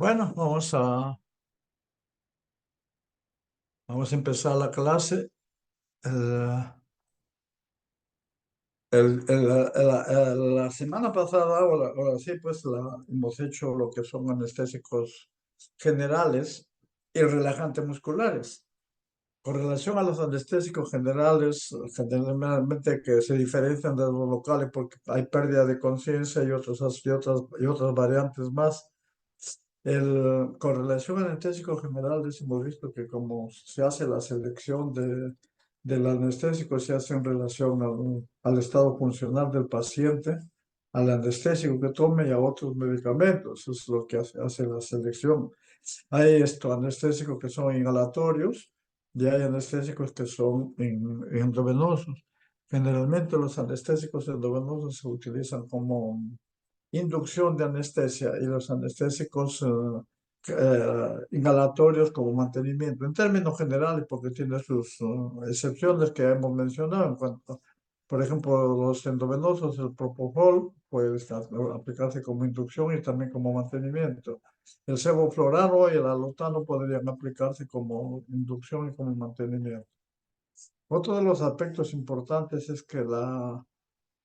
Bueno, vamos a empezar la clase. El- la semana pasada, ahora sí, pues hemos hecho lo que son anestésicos generales y relajantes musculares. Con relación a los anestésicos generales, generalmente que se diferencian de los locales porque hay pérdida de conciencia y otras variantes más. Con relación al anestésico general, hemos visto que como se hace la selección del anestésico, se hace en relación al estado funcional del paciente, al anestésico que tome y a otros medicamentos. Eso es lo que hace la selección. Hay anestésicos que son inhalatorios y hay anestésicos que son endovenosos. Generalmente los anestésicos endovenosos se utilizan como inducción de anestesia y los anestésicos inhalatorios como mantenimiento. En términos generales, porque tiene sus excepciones que hemos mencionado en cuanto, por ejemplo, los endovenosos, el propofol puede aplicarse como inducción y también como mantenimiento. El sevoflurano y el alotano podrían aplicarse como inducción y como mantenimiento. Otro de los aspectos importantes es que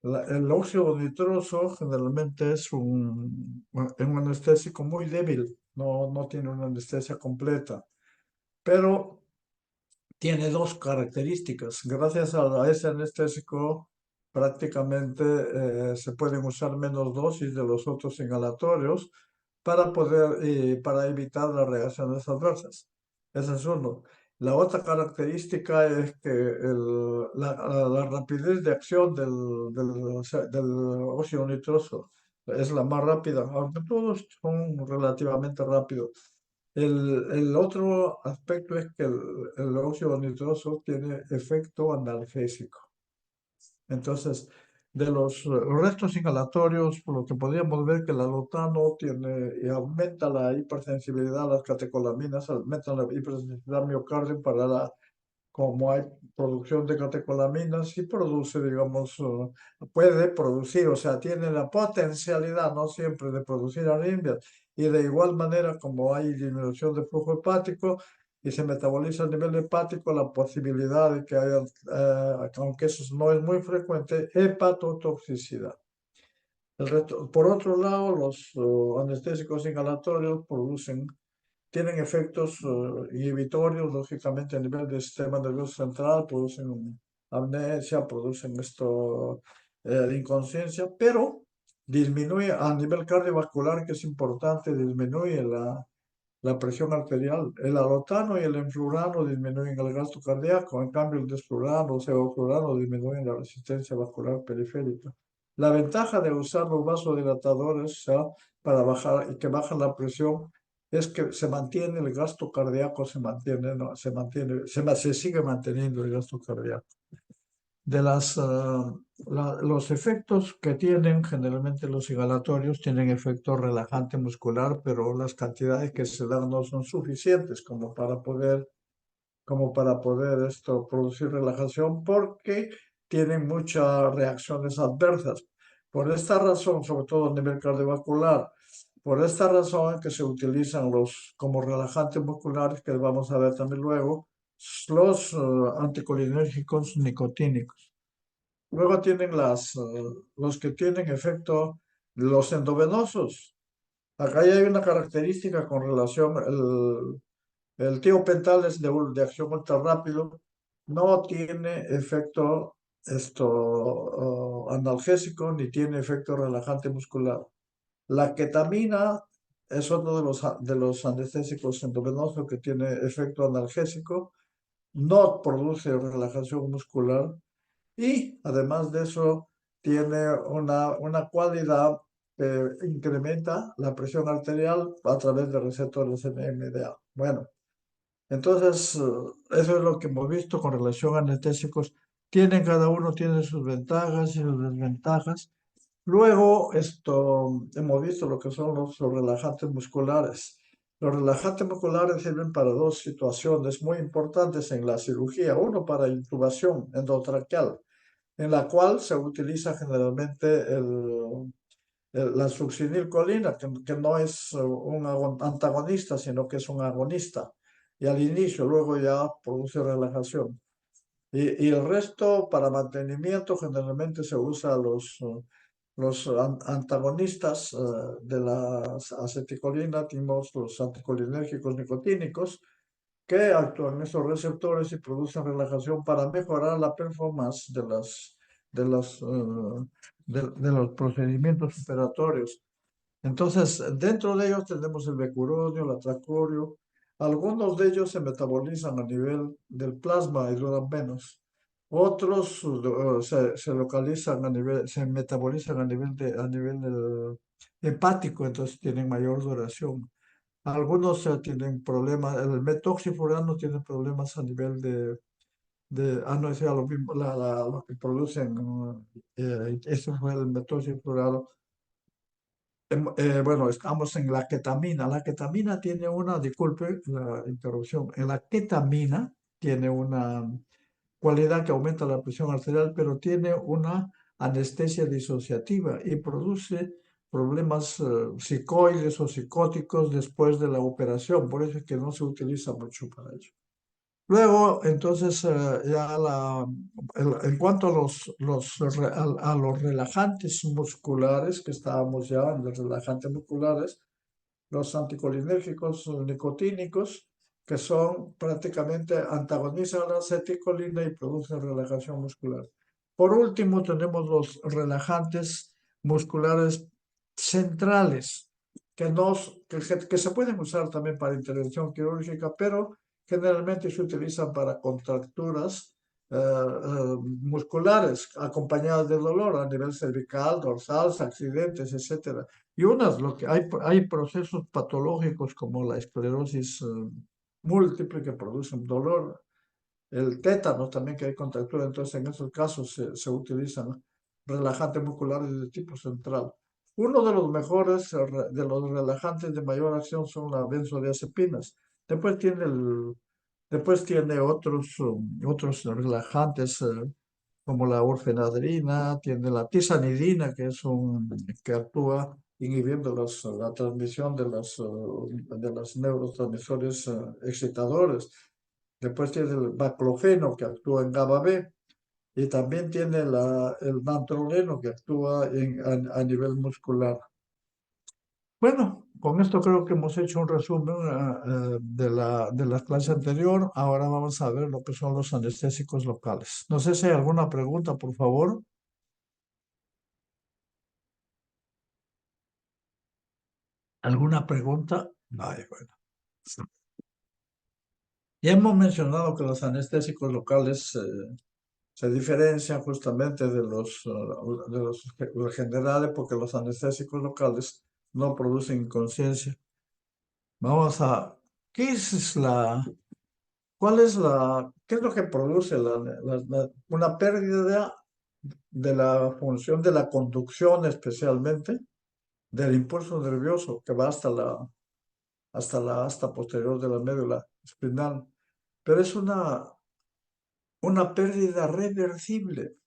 el óxido nitroso generalmente es un anestésico muy débil, no tiene una anestesia completa, pero tiene dos características. Gracias a ese anestésico, prácticamente se pueden usar menos dosis de los otros inhalatorios para evitar las reacciones adversas. Ese es uno. La otra característica es que la rapidez de acción del óxido nitroso es la más rápida, aunque todos son relativamente rápidos. El otro aspecto es que el óxido nitroso tiene efecto analgésico. Entonces, de los restos inhalatorios, por lo que podríamos ver que el alotano tiene y aumenta la hipersensibilidad a las catecolaminas, aumenta la hipersensibilidad al miocardio como hay producción de catecolaminas y produce, digamos, puede producir, o sea, tiene la potencialidad, no siempre, de producir arritmias. Y de igual manera, como hay disminución de flujo hepático y se metaboliza a nivel hepático, la posibilidad de que haya, aunque eso no es muy frecuente, hepatotoxicidad. Por otro lado, los anestésicos inhalatorios tienen efectos inhibitorios, lógicamente, a nivel del sistema nervioso central, producen amnesia, producen inconsciencia, pero disminuye a nivel cardiovascular, que es importante, disminuye la presión arterial. El alotano y el enflurano disminuyen el gasto cardíaco, en cambio el desflurano o sevoflurano disminuyen la resistencia vascular periférica. La ventaja de usar los vasodilatadores, para bajar y que bajan la presión, es que se mantiene el gasto cardíaco, se mantiene, no, se mantiene, se sigue manteniendo el gasto cardíaco. Los efectos que tienen generalmente los inhalatorios tienen efecto relajante muscular, pero las cantidades que se dan no son suficientes como para poder producir relajación porque tienen muchas reacciones adversas. Por esta razón, sobre todo a nivel cardiovascular, por esta razón es que se utilizan como relajantes musculares, que vamos a ver también luego, los anticolinérgicos nicotínicos. Luego tienen los que tienen efecto, los endovenosos. Acá ya hay una característica con relación, el tiopental es de acción ultra rápido, no tiene efecto analgésico ni tiene efecto relajante muscular. La ketamina es uno de los anestésicos endovenosos que tiene efecto analgésico, no produce relajación muscular y además de eso tiene una cualidad que incrementa la presión arterial a través de receptores NMDA. Bueno, entonces eso es lo que hemos visto con relación a anestésicos. Cada uno tiene sus ventajas y sus desventajas. Luego, hemos visto lo que son los relajantes musculares. Los relajantes musculares sirven para dos situaciones muy importantes en la cirugía. Uno, para intubación endotraqueal, en la cual se utiliza generalmente la succinilcolina, que no es un antagonista, sino que es un agonista. Y al inicio, luego ya produce relajación. Y el resto, para mantenimiento, generalmente se usa los antagonistas de la acetilcolina, tenemos los anticolinérgicos nicotínicos, que actúan en esos receptores y producen relajación para mejorar la performance de los procedimientos operatorios. Entonces, dentro de ellos tenemos el becuronio, el atracorio. Algunos de ellos se metabolizan a nivel del plasma y duran menos. Otros se localizan a nivel, se metabolizan a nivel hepático, entonces tienen mayor duración. Algunos tienen problemas, el metoxifurano tiene problemas a nivel no, ese era lo mismo, lo que producen, eso fue el metoxifurano. Bueno, estamos en la ketamina. La ketamina tiene una, disculpe la interrupción, la ketamina tiene una cualidad que aumenta la presión arterial, pero tiene una anestesia disociativa y produce problemas psicoides o psicóticos después de la operación. Por eso es que no se utiliza mucho para ello. Luego, entonces, en cuanto a a los relajantes musculares, que estábamos ya en los relajantes musculares, los anticolinérgicos nicotínicos, que son prácticamente antagonizan la acetilcolina y producen relajación muscular. Por último, tenemos los relajantes musculares centrales, que se pueden usar también para intervención quirúrgica, pero generalmente se utilizan para contracturas musculares acompañadas de dolor a nivel cervical, dorsal, accidentes, etcétera. Y lo que hay procesos patológicos como la esclerosis múltiple que producen dolor, el tétano también que hay contractura, entonces en esos casos se utilizan relajantes musculares de tipo central. Uno de los mejores de los relajantes de mayor acción son las benzodiazepinas. Después tiene, después tiene otros relajantes como la orfenadrina, tiene la tizanidina, que actúa inhibiendo la transmisión de los neurotransmisores excitadores. Después tiene el baclofeno, que actúa en GABA B, y también tiene el dantroleno, que actúa a nivel muscular. Bueno, con esto creo que hemos hecho un resumen de la clase anterior. Ahora vamos a ver lo que son los anestésicos locales. No sé si hay alguna pregunta, por favor. ¿Alguna pregunta? Vale, bueno. Ya hemos mencionado que los anestésicos locales se diferencian justamente de los generales porque los anestésicos locales no producen inconsciencia. Vamos a, ¿qué es qué es lo que produce una pérdida de la función de la conducción, especialmente del impulso nervioso que va hasta la asta posterior de la médula espinal? Pero es una pérdida reversible,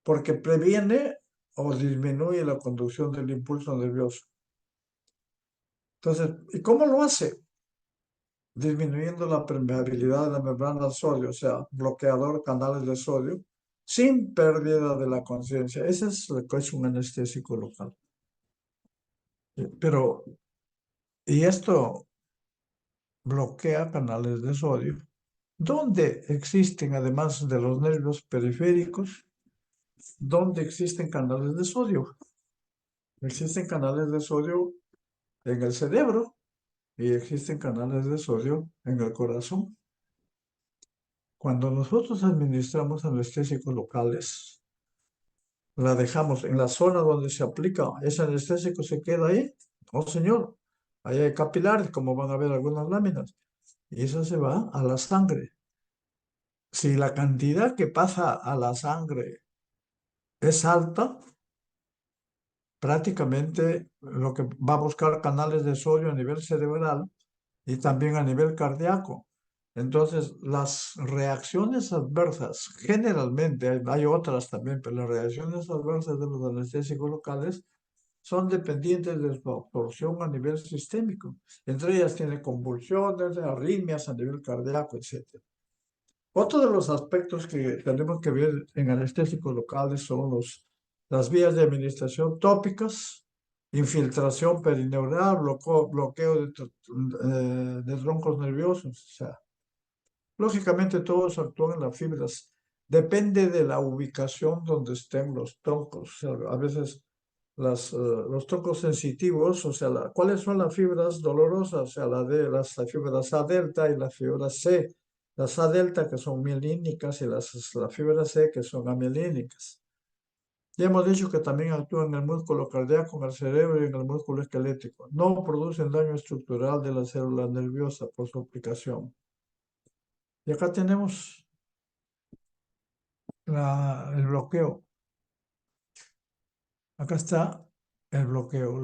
porque previene o disminuye la conducción del impulso nervioso. Entonces, ¿y cómo lo hace? Disminuyendo la permeabilidad de la membrana al sodio, o sea, bloqueador canales de sodio, sin pérdida de la conciencia. Ese es lo que es un anestésico local. Pero, y esto bloquea canales de sodio, donde existen, además de los nervios periféricos, donde existen canales de sodio. Existen canales de sodio en el cerebro y existen canales de sodio en el corazón. Cuando nosotros administramos anestésicos locales, la dejamos en la zona donde se aplica ese anestésico, se queda ahí. Oh, señor, ahí hay capilares, como van a ver algunas láminas, y eso se va a la sangre. Si la cantidad que pasa a la sangre es alta, prácticamente lo que va a buscar canales de sodio a nivel cerebral y también a nivel cardíaco. Entonces, las reacciones adversas, generalmente, hay otras también, pero las reacciones adversas de los anestésicos locales son dependientes de su absorción a nivel sistémico. Entre ellas tiene convulsiones, arritmias a nivel cardíaco, etc. Otro de los aspectos que tenemos que ver en anestésicos locales son las vías de administración tópicas, infiltración perineural, bloqueo de troncos nerviosos. O sea, lógicamente todos actúan en las fibras. Depende de la ubicación donde estén los troncos. O sea, a veces los troncos sensitivos, o sea, ¿cuáles son las fibras dolorosas? O sea, las fibras A delta y las fibras C. Las A delta que son mielínicas y las fibras C que son amielínicas. Ya hemos dicho que también actúan en el músculo cardíaco, en el cerebro y en el músculo esquelético. No producen daño estructural de la célula nerviosa por su aplicación. Y acá tenemos el bloqueo. Acá está el bloqueo.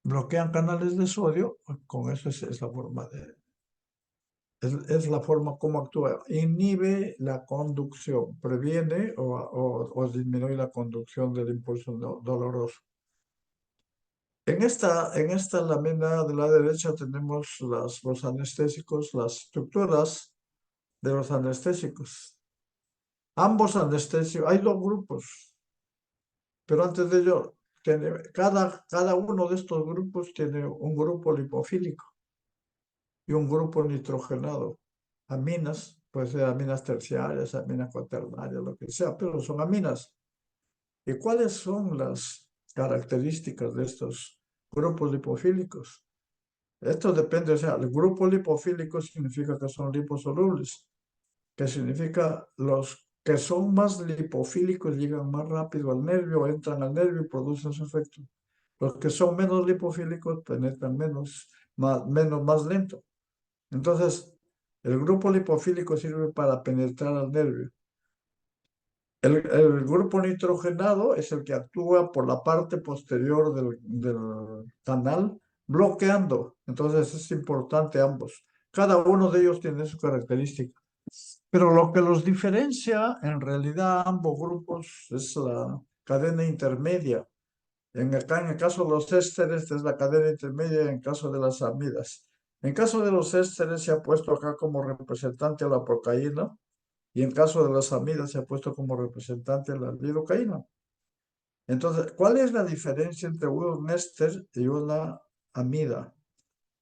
Bloquean canales de sodio. Con eso es la forma es la forma como actúa. Inhibe la conducción, previene o disminuye la conducción del impulso doloroso. En esta lámina de la derecha tenemos los anestésicos, las estructuras de los anestésicos. Ambos anestésicos, hay dos grupos, pero antes de ello, cada uno de estos grupos tiene un grupo lipofílico y un grupo nitrogenado. Aminas, puede ser aminas terciarias, aminas cuaternarias, lo que sea, pero son aminas. ¿Y cuáles son las características de estos grupos lipofílicos? Esto depende, o sea, el grupo lipofílico significa que son liposolubles, que significa los que son más lipofílicos llegan más rápido al nervio, entran al nervio y producen su efecto. Los que son menos lipofílicos penetran más lento. Entonces, el grupo lipofílico sirve para penetrar al nervio. El grupo nitrogenado es el que actúa por la parte posterior del canal, bloqueando. Entonces, es importante ambos. Cada uno de ellos tiene su característica. Pero lo que los diferencia, en realidad, ambos grupos es la cadena intermedia. Acá, en el caso de los ésteres, es la cadena intermedia en caso de las amidas. En caso de los ésteres, se ha puesto acá como representante a la procaína y en caso de las amidas, se ha puesto como representante a la lidocaína. Entonces, ¿cuál es la diferencia entre un éster y una amida?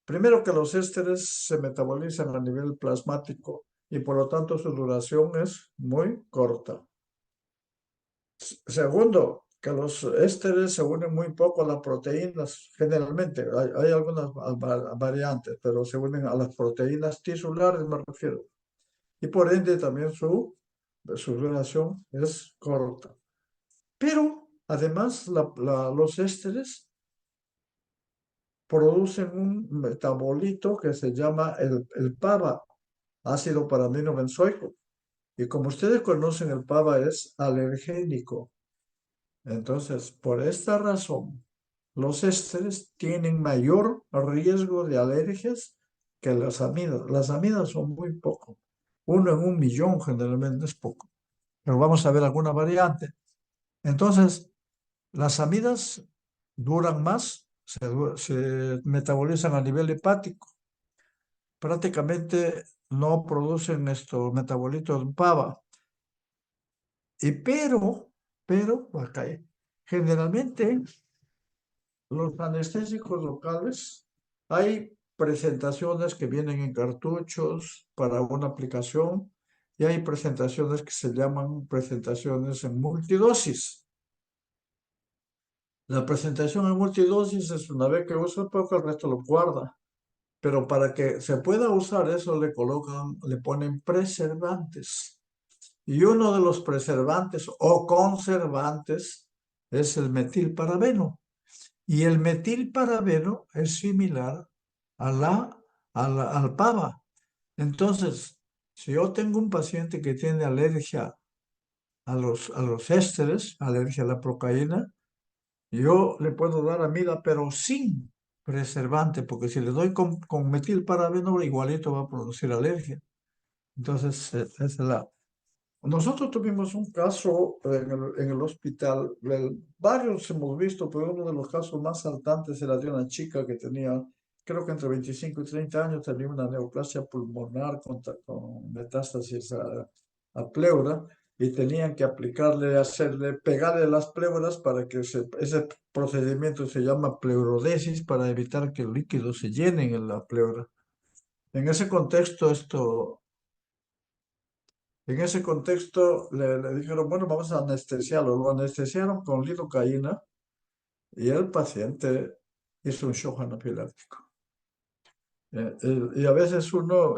Primero, que los ésteres se metabolizan a nivel plasmático y por lo tanto su duración es muy corta. Segundo, que los ésteres se unen muy poco a las proteínas, generalmente. Hay algunas variantes, pero se unen a las proteínas tisulares, me refiero. Y por ende también su duración es corta. Pero además los ésteres producen un metabolito que se llama el PABA, ácido paramino benzoico. Y como ustedes conocen, el PABA es alergénico. Entonces, por esta razón, los ésteres tienen mayor riesgo de alergias que las amidas. Las amidas son muy poco. 1 en 1 millón generalmente es poco. Pero vamos a ver alguna variante. Entonces, las amidas duran más, se metabolizan a nivel hepático. Prácticamente no producen estos metabolitos PABA. Pero, acá generalmente los anestésicos locales, hay presentaciones que vienen en cartuchos para una aplicación y hay presentaciones que se llaman presentaciones en multidosis. La presentación en multidosis es una vez que usa poco, el resto lo guarda. Pero para que se pueda usar eso le ponen preservantes. Y uno de los preservantes o conservantes es el metilparabeno. Y el metilparabeno es similar al PABA. Entonces, si yo tengo un paciente que tiene alergia a los ésteres, alergia a la procaína, yo le puedo dar amida, pero sin preservante, porque si le doy con metilparabeno, igualito va a producir alergia. Entonces, esa es la... Nosotros tuvimos un caso en el hospital, varios hemos visto, pero uno de los casos más saltantes era de una chica que tenía, creo que entre 25 y 30 años, tenía una neoplasia pulmonar con metástasis a pleura y tenían que aplicarle, hacerle, pegarle las pleuras para que ese procedimiento se llama pleurodesis para evitar que el líquido se llene en la pleura. En ese contexto, le dijeron, bueno, vamos a anestesiarlo. Lo anestesiaron con lidocaína y el paciente hizo un shock anafiláctico. Y a veces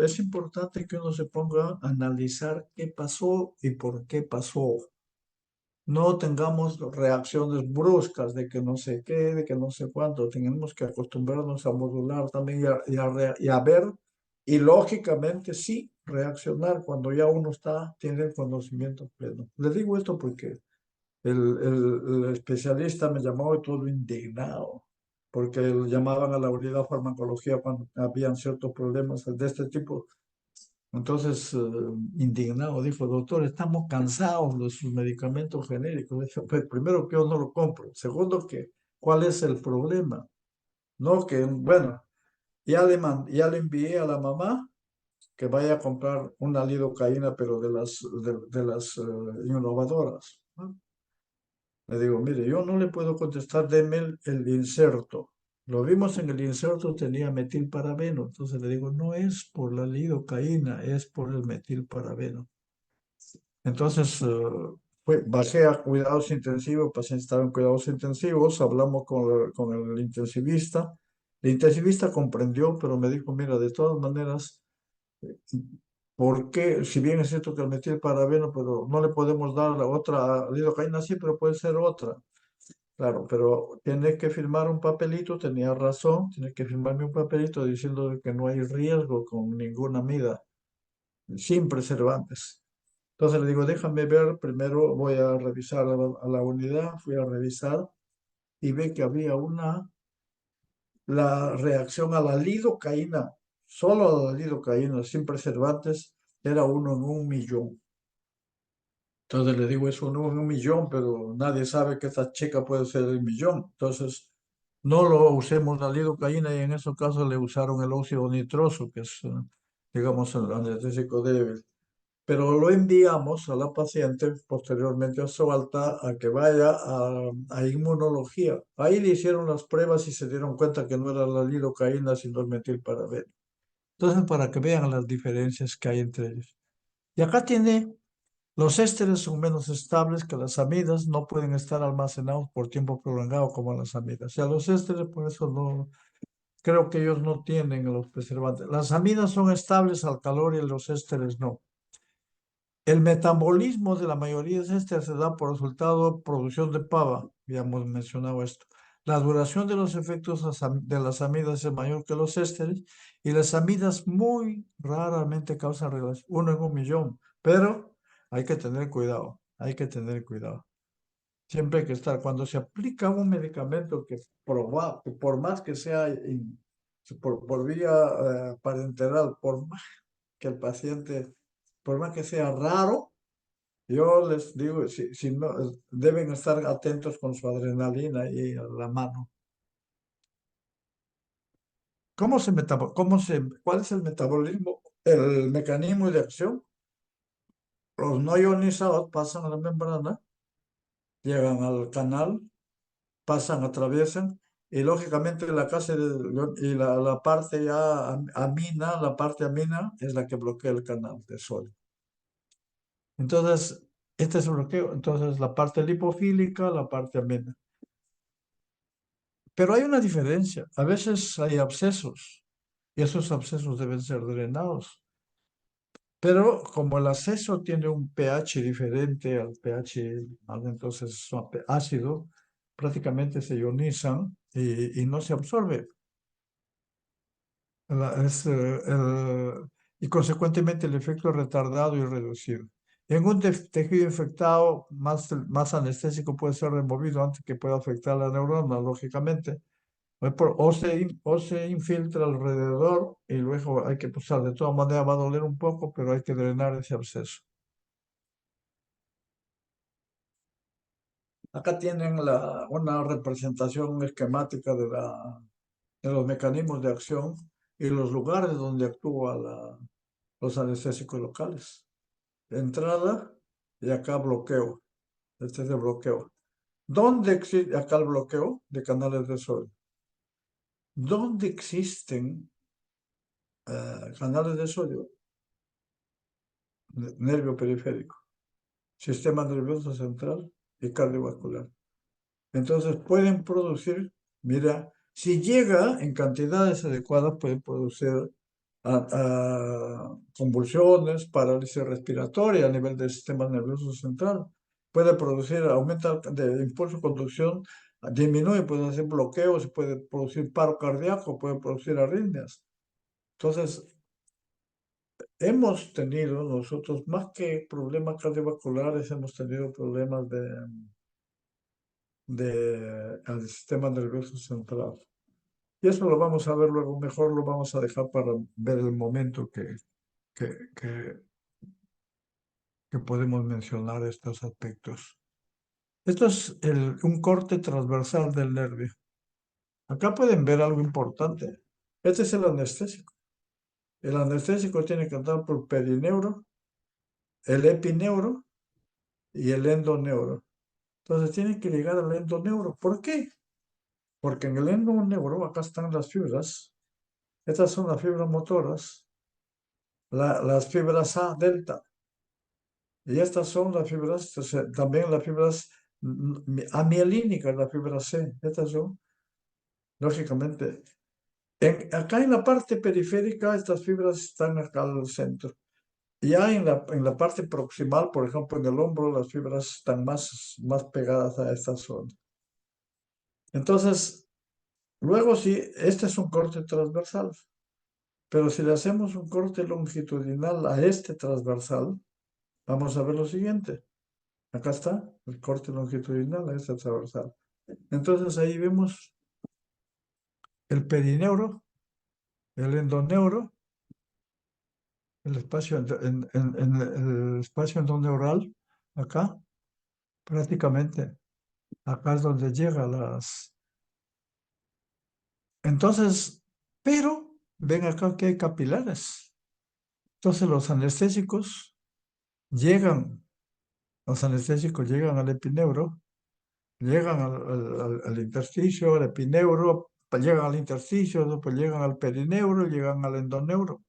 es importante que uno se ponga a analizar qué pasó y por qué pasó. No tengamos reacciones bruscas de que no sé qué, de que no sé cuánto. Tenemos que acostumbrarnos a modular también y a ver y lógicamente sí reaccionar cuando ya uno tiene el conocimiento pleno. Le digo esto porque el especialista me llamó y todo indignado, porque lo llamaban a la unidad de farmacología cuando habían ciertos problemas de este tipo. Entonces, indignado, dijo, doctor, estamos cansados de sus medicamentos genéricos. Dije, pues, primero que yo no lo compro. Segundo, que, ¿cuál es el problema? No, que, bueno, ya le envié a la mamá que vaya a comprar una lidocaína, pero de las innovadoras, ¿no? Le digo, mire, yo no le puedo contestar, deme el inserto. Lo vimos en el inserto, tenía metilparabeno. Entonces le digo, no es por la lidocaína, es por el metilparabeno. Entonces, bajé a cuidados intensivos, el paciente estaba en cuidados intensivos, hablamos con el intensivista. El intensivista comprendió, pero me dijo, mira, de todas maneras, ¿por qué? Si bien es cierto que el metilparabeno, pero no le podemos dar la otra lidocaína, sí, pero puede ser otra. Claro, pero tiene que firmar un papelito, tenía razón, tiene que firmarme un papelito diciendo que no hay riesgo con ninguna mida, sin preservantes. Entonces le digo, déjame ver, primero voy a revisar a la unidad, fui a revisar y ve que había la reacción a la lidocaína, solo a la lidocaína, sin preservantes, era 1 en 1 millón. Entonces le digo, es 1 en 1 millón, pero nadie sabe que esta chica puede ser el millón. Entonces, no lo usemos la lidocaína y en esos casos le usaron el óxido nitroso, que es, digamos, el anestésico débil. Pero lo enviamos a la paciente posteriormente a su alta a que vaya a inmunología. Ahí le hicieron las pruebas y se dieron cuenta que no era la lidocaína, sino el metilparabeno. Entonces, para que vean las diferencias que hay entre ellos. Y acá tiene, los ésteres son menos estables que las amidas, no pueden estar almacenados por tiempo prolongado como las amidas. O sea, los ésteres, por eso no, creo que ellos no tienen los preservantes. Las amidas son estables al calor y los ésteres no. El metabolismo de la mayoría de ésteres se da por resultado de producción de PABA, habíamos mencionado esto. La duración de los efectos de las amidas es mayor que los ésteres y las amidas muy raramente causan relación, 1 en 1 millón, pero hay que tener cuidado, hay que tener cuidado. Siempre hay que estar, cuando se aplica un medicamento que por más que sea por vía parenteral, por más que el paciente, por más que sea raro, yo les digo, si no, deben estar atentos con su adrenalina y a la mano. ¿Cuál es el metabolismo? El mecanismo de acción. Los no ionizados pasan a la membrana, llegan al canal, pasan, atraviesan, y lógicamente la parte ya amina, la parte amina es la que bloquea el canal de sodio. Entonces, este es el bloqueo. Entonces, la parte lipofílica, la parte amina. Pero hay una diferencia. A veces hay abscesos y esos abscesos deben ser drenados. Pero como el acceso tiene un pH diferente al pH, entonces son ácido, prácticamente se ionizan y no se absorbe. La- es, eh, y consecuentemente el efecto es retardado y reducido. En un tejido infectado, más anestésico puede ser removido antes que pueda afectar la neurona, lógicamente. O se infiltra alrededor y luego hay que pulsar. De todas maneras va a doler un poco, pero hay que drenar ese absceso. Acá tienen una representación esquemática de los mecanismos de acción y los lugares donde actúan los anestésicos locales. Entrada y acá bloqueo. Este es el bloqueo. ¿Dónde existe acá el bloqueo de canales de sodio? ¿Dónde existen canales de sodio? Nervio periférico, sistema nervioso central y cardiovascular. Entonces pueden producir, mira, si llega en cantidades adecuadas, pueden producir convulsiones, parálisis respiratoria a nivel del sistema nervioso central. Puede producir, aumenta de impulso conducción, disminuye, puede hacer bloqueos, puede producir paro cardíaco, puede producir arritmias. Entonces, hemos tenido nosotros, más que problemas cardiovasculares, hemos tenido problemas al sistema nervioso central. Y eso lo vamos a ver luego, mejor lo vamos a dejar para ver el momento que, que, que podemos mencionar estos aspectos. Esto es un corte transversal del nervio. Acá pueden ver algo importante. Este es el anestésico. El anestésico tiene que entrar por perineuro, el epineuro y el endoneuro. Entonces tiene que llegar al endoneuro. ¿Por qué? Porque en el endoneuro acá están las fibras. Estas son las fibras motoras, las fibras A delta. Y estas son las fibras, también las fibras amielínicas, la fibra C. Estas son, lógicamente, acá en la parte periférica, estas fibras están acá al centro. Ya en la parte proximal, por ejemplo, en el hombro, las fibras están más pegadas a esta zona. Entonces, luego sí, este es un corte transversal, pero si le hacemos un corte longitudinal a este transversal, vamos a ver lo siguiente. Acá está el corte longitudinal a este transversal. Entonces ahí vemos el perineuro, el endoneuro, el espacio, el espacio endoneural, acá, prácticamente. Acá es donde llega las... Entonces, pero ven acá que hay capilares. Entonces llegan, los anestésicos llegan al epineuro, llegan al intersticio, al epineuro, llegan al intersticio, después llegan al perineuro, llegan al endoneuro.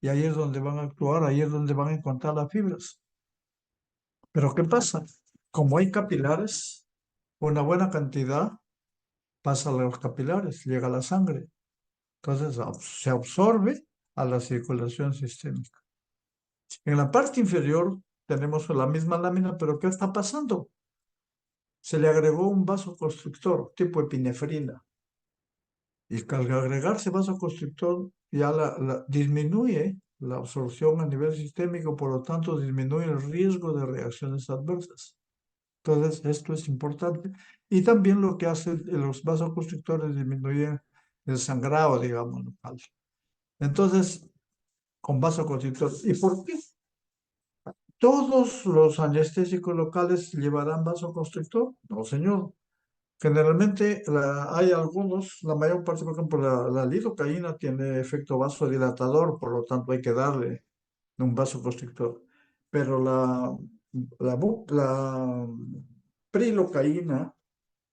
Y ahí es donde van a actuar, ahí es donde van a encontrar las fibras. Pero ¿qué pasa? Como hay capilares, una buena cantidad pasa a los capilares, llega a la sangre. Entonces se absorbe a la circulación sistémica. En la parte inferior tenemos la misma lámina, pero ¿qué está pasando? Se le agregó un vasoconstrictor tipo epinefrina. Y al agregarse vasoconstrictor ya disminuye la absorción a nivel sistémico, por lo tanto disminuye el riesgo de reacciones adversas. Entonces, esto es importante. Y también lo que hacen los vasoconstrictores disminuyen el sangrado, digamos, local. Entonces, con vasoconstrictor. ¿Y por qué? ¿Todos los anestésicos locales llevarán vasoconstrictor? No, señor. Generalmente hay algunos, la mayor parte, por ejemplo, la lidocaína tiene efecto vasodilatador, por lo tanto hay que darle un vasoconstrictor. Pero la prilocaína,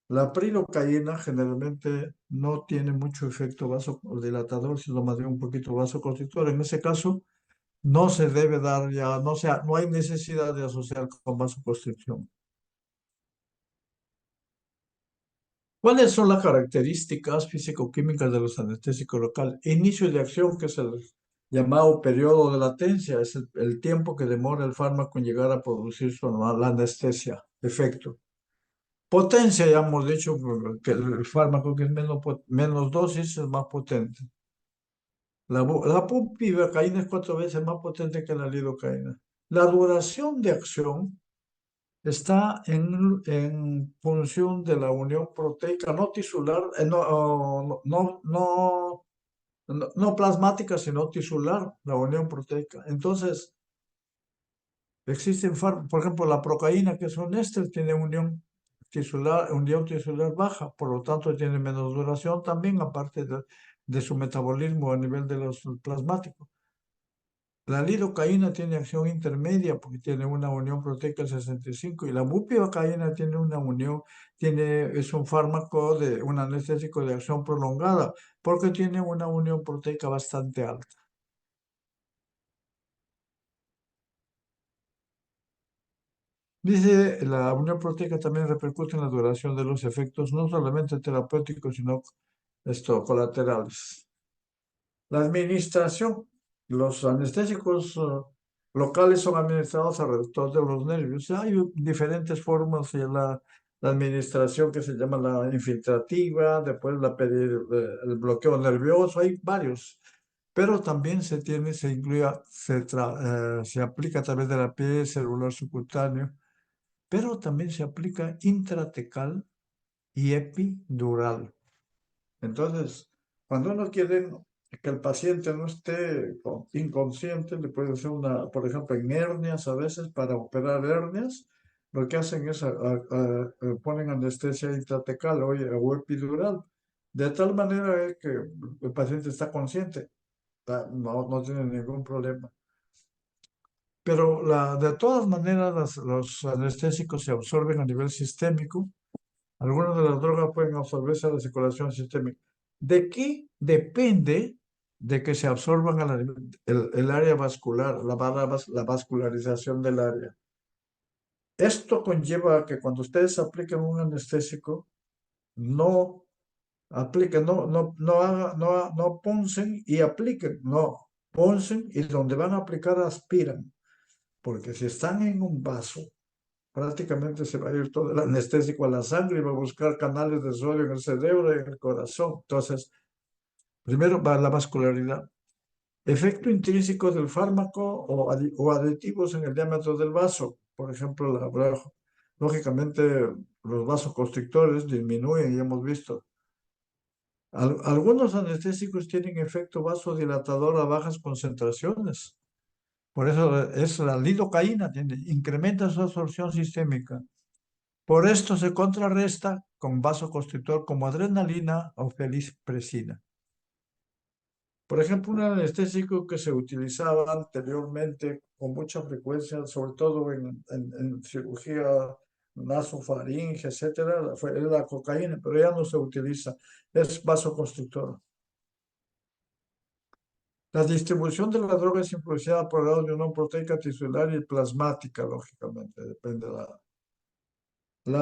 la prilocaína generalmente no tiene mucho efecto vasodilatador, sino más bien un poquito vasoconstrictor. En ese caso, no se debe dar ya, no hay necesidad de asociar con vasoconstricción. ¿Cuáles son las características físico-químicas de los anestésicos locales? Inicio de acción, que es el llamado periodo de latencia, es el tiempo que demora el fármaco en llegar a producir la anestesia, efecto. Potencia, ya hemos dicho que el fármaco que es menos dosis es más potente. La bupivacaína es 4 veces más potente que la lidocaína. La duración de acción está en función de la unión proteica, no tisular, no plasmática, sino tisular, la unión proteica. Entonces, existen, por ejemplo, la procaína, que es un éster, tiene unión tisular baja, por lo tanto tiene menos duración también, aparte de su metabolismo a nivel de los plasmáticos. La lidocaína tiene acción intermedia porque tiene una unión proteica 65 y la bupivacaína tiene una unión, es un fármaco un anestésico de acción prolongada porque tiene una unión proteica bastante alta. Dice, la unión proteica también repercute en la duración de los efectos, no solamente terapéuticos, sino colaterales. La administración, los anestésicos locales son administrados alrededor de los nervios. Hay diferentes formas de la administración que se llama la infiltrativa, después el bloqueo nervioso, hay varios. Pero también se aplica a través de la piel celular subcutáneo, pero también se aplica intratecal y epidural. Entonces, cuando uno quiere que el paciente no esté inconsciente, le puede hacer por ejemplo, en hernias a veces, para operar hernias, lo que hacen es ponen anestesia intratecal o epidural, de tal manera que el paciente está consciente, no tiene ningún problema. Pero de todas maneras, los anestésicos se absorben a nivel sistémico. Algunas de las drogas pueden absorberse a la circulación sistémica. ¿De qué depende de que se absorban el área vascular, la vascularización del área? Esto conlleva que cuando ustedes apliquen un anestésico, no apliquen, no puncen y apliquen, no, puncen y donde van a aplicar aspiran, porque si están en un vaso, prácticamente se va a ir todo el anestésico a la sangre y va a buscar canales de sodio en el cerebro y en el corazón. Entonces, primero va la vascularidad. Efecto intrínseco del fármaco o aditivos en el diámetro del vaso. Por ejemplo, lógicamente los vasoconstrictores disminuyen, ya hemos visto. Algunos anestésicos tienen efecto vasodilatador a bajas concentraciones. Por eso es la lidocaína, incrementa su absorción sistémica. Por esto se contrarresta con vasoconstrictor como adrenalina o felispresina. Por ejemplo, un anestésico que se utilizaba anteriormente con mucha frecuencia, sobre todo en cirugía nasofaringe, etcétera, era la cocaína, pero ya no se utiliza, es vasoconstrictor. La distribución de la droga es influenciada por el grado de unión proteica tisular y plasmática, lógicamente, depende de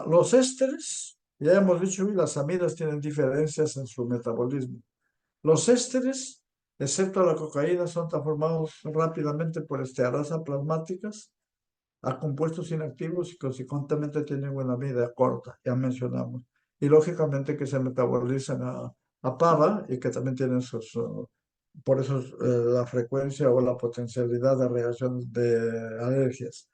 los ésteres, ya hemos dicho, y las amidas tienen diferencias en su metabolismo. Los ésteres, excepto la cocaína, son transformados rápidamente por estearasa plasmáticas a compuestos inactivos y consecuentemente tienen una vida corta, ya mencionamos. Y lógicamente que se metabolizan a PABA y que también tienen por eso la frecuencia o la potencialidad de reacción de alergias.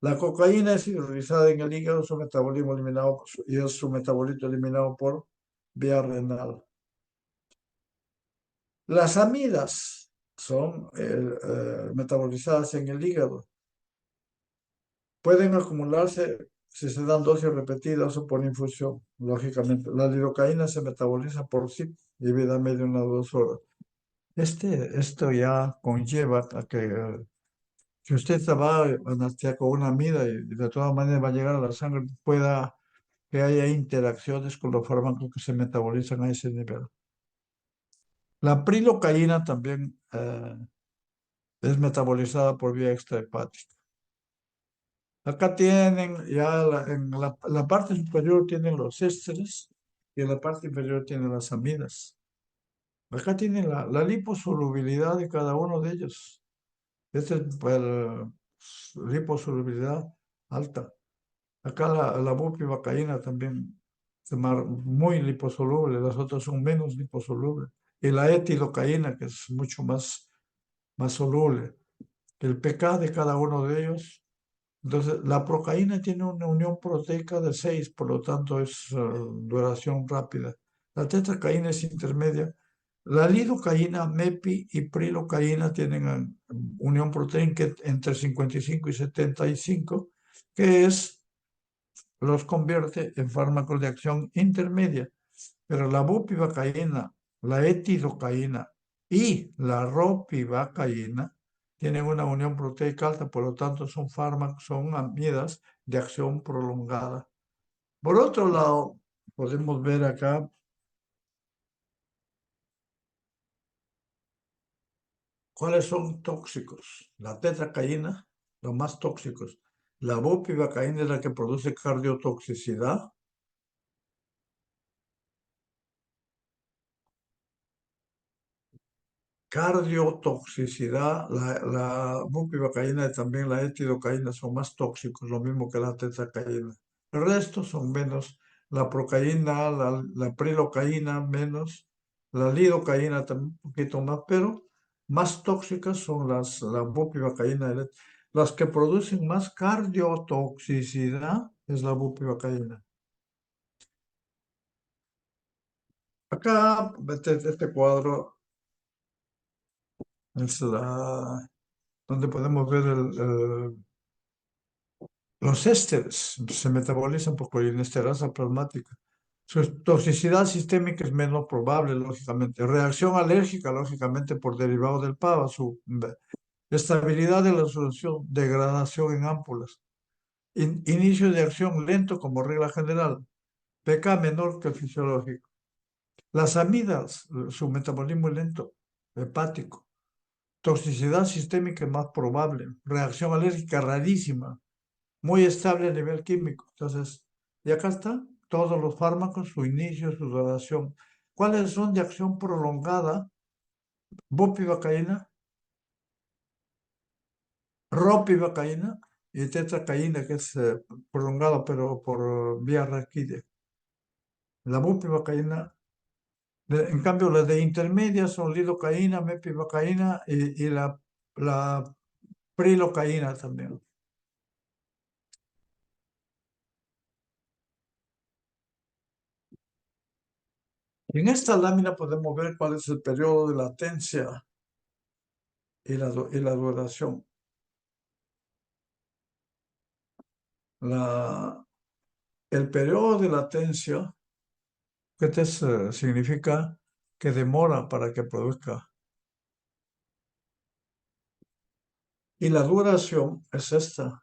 La cocaína es hidrolizada en el hígado, su metabolismo eliminado y es su metabolito eliminado por vía renal. Las amidas son metabolizadas en el hígado. Pueden acumularse si se dan dosis repetidas o por infusión, lógicamente. La lidocaína se metaboliza por sí y vida media 1 o 2 horas. Esto ya conlleva a que usted se va a nastear con una amida y de todas maneras va a llegar a la sangre, que haya interacciones con los fármacos que se metabolizan a ese nivel. La prilocaína también es metabolizada por vía extrahepática. Acá tienen ya la parte superior tienen los ésteres y en la parte inferior tienen las amidas. Acá tienen la liposolubilidad de cada uno de ellos. Esta es la liposolubilidad alta. Acá la bupivacaína también es muy liposoluble, las otras son menos liposolubles. Y la etilocaína, que es mucho más soluble. El pK de cada uno de ellos Entonces, la procaína tiene una unión proteica de 6, por lo tanto es duración rápida. La tetracaína es intermedia. La lidocaína, MEPI y prilocaína tienen unión proteica entre 55 y 75, que los convierte en fármacos de acción intermedia. Pero la bupivacaína, la etidocaína y la ropivacaína tienen una unión proteica alta, por lo tanto son fármacos, son amidas de acción prolongada. Por otro lado, podemos ver acá cuáles son tóxicos. La tetracaína, los más tóxicos. La bupivacaína es la que produce cardiotoxicidad. Cardiotoxicidad, la bupivacaína y también la etidocaína son más tóxicos, lo mismo que la tetracaína. El resto son menos. La procaína, la prilocaína menos, la lidocaína también un poquito más, pero más tóxicas son la bupivacaína. Las que producen más cardiotoxicidad es la bupivacaína. Acá, este cuadro es donde podemos ver los ésteres se metabolizan por colinesterasa plasmática. Su toxicidad sistémica es menos probable, lógicamente. Reacción alérgica, lógicamente, por derivado del PABA. Su estabilidad de la solución, degradación en ámpulas. Inicio de acción lento como regla general. pK menor que el fisiológico. Las amidas, su metabolismo es lento, hepático. Toxicidad sistémica es más probable. Reacción alérgica rarísima, muy estable a nivel químico. Entonces, y acá está, todos los fármacos, su inicio, su duración. ¿Cuáles son de acción prolongada? Bupivacaína, ropivacaína y tetracaína, que es prolongado, pero por vía raquídea. La bupivacaína, en cambio, las de intermedia son lidocaína, mepivacaína y la prilocaína también. En esta lámina podemos ver cuál es el periodo de latencia y la duración. La, el periodo de latencia, significa que demora para que produzca. Y la duración es esta.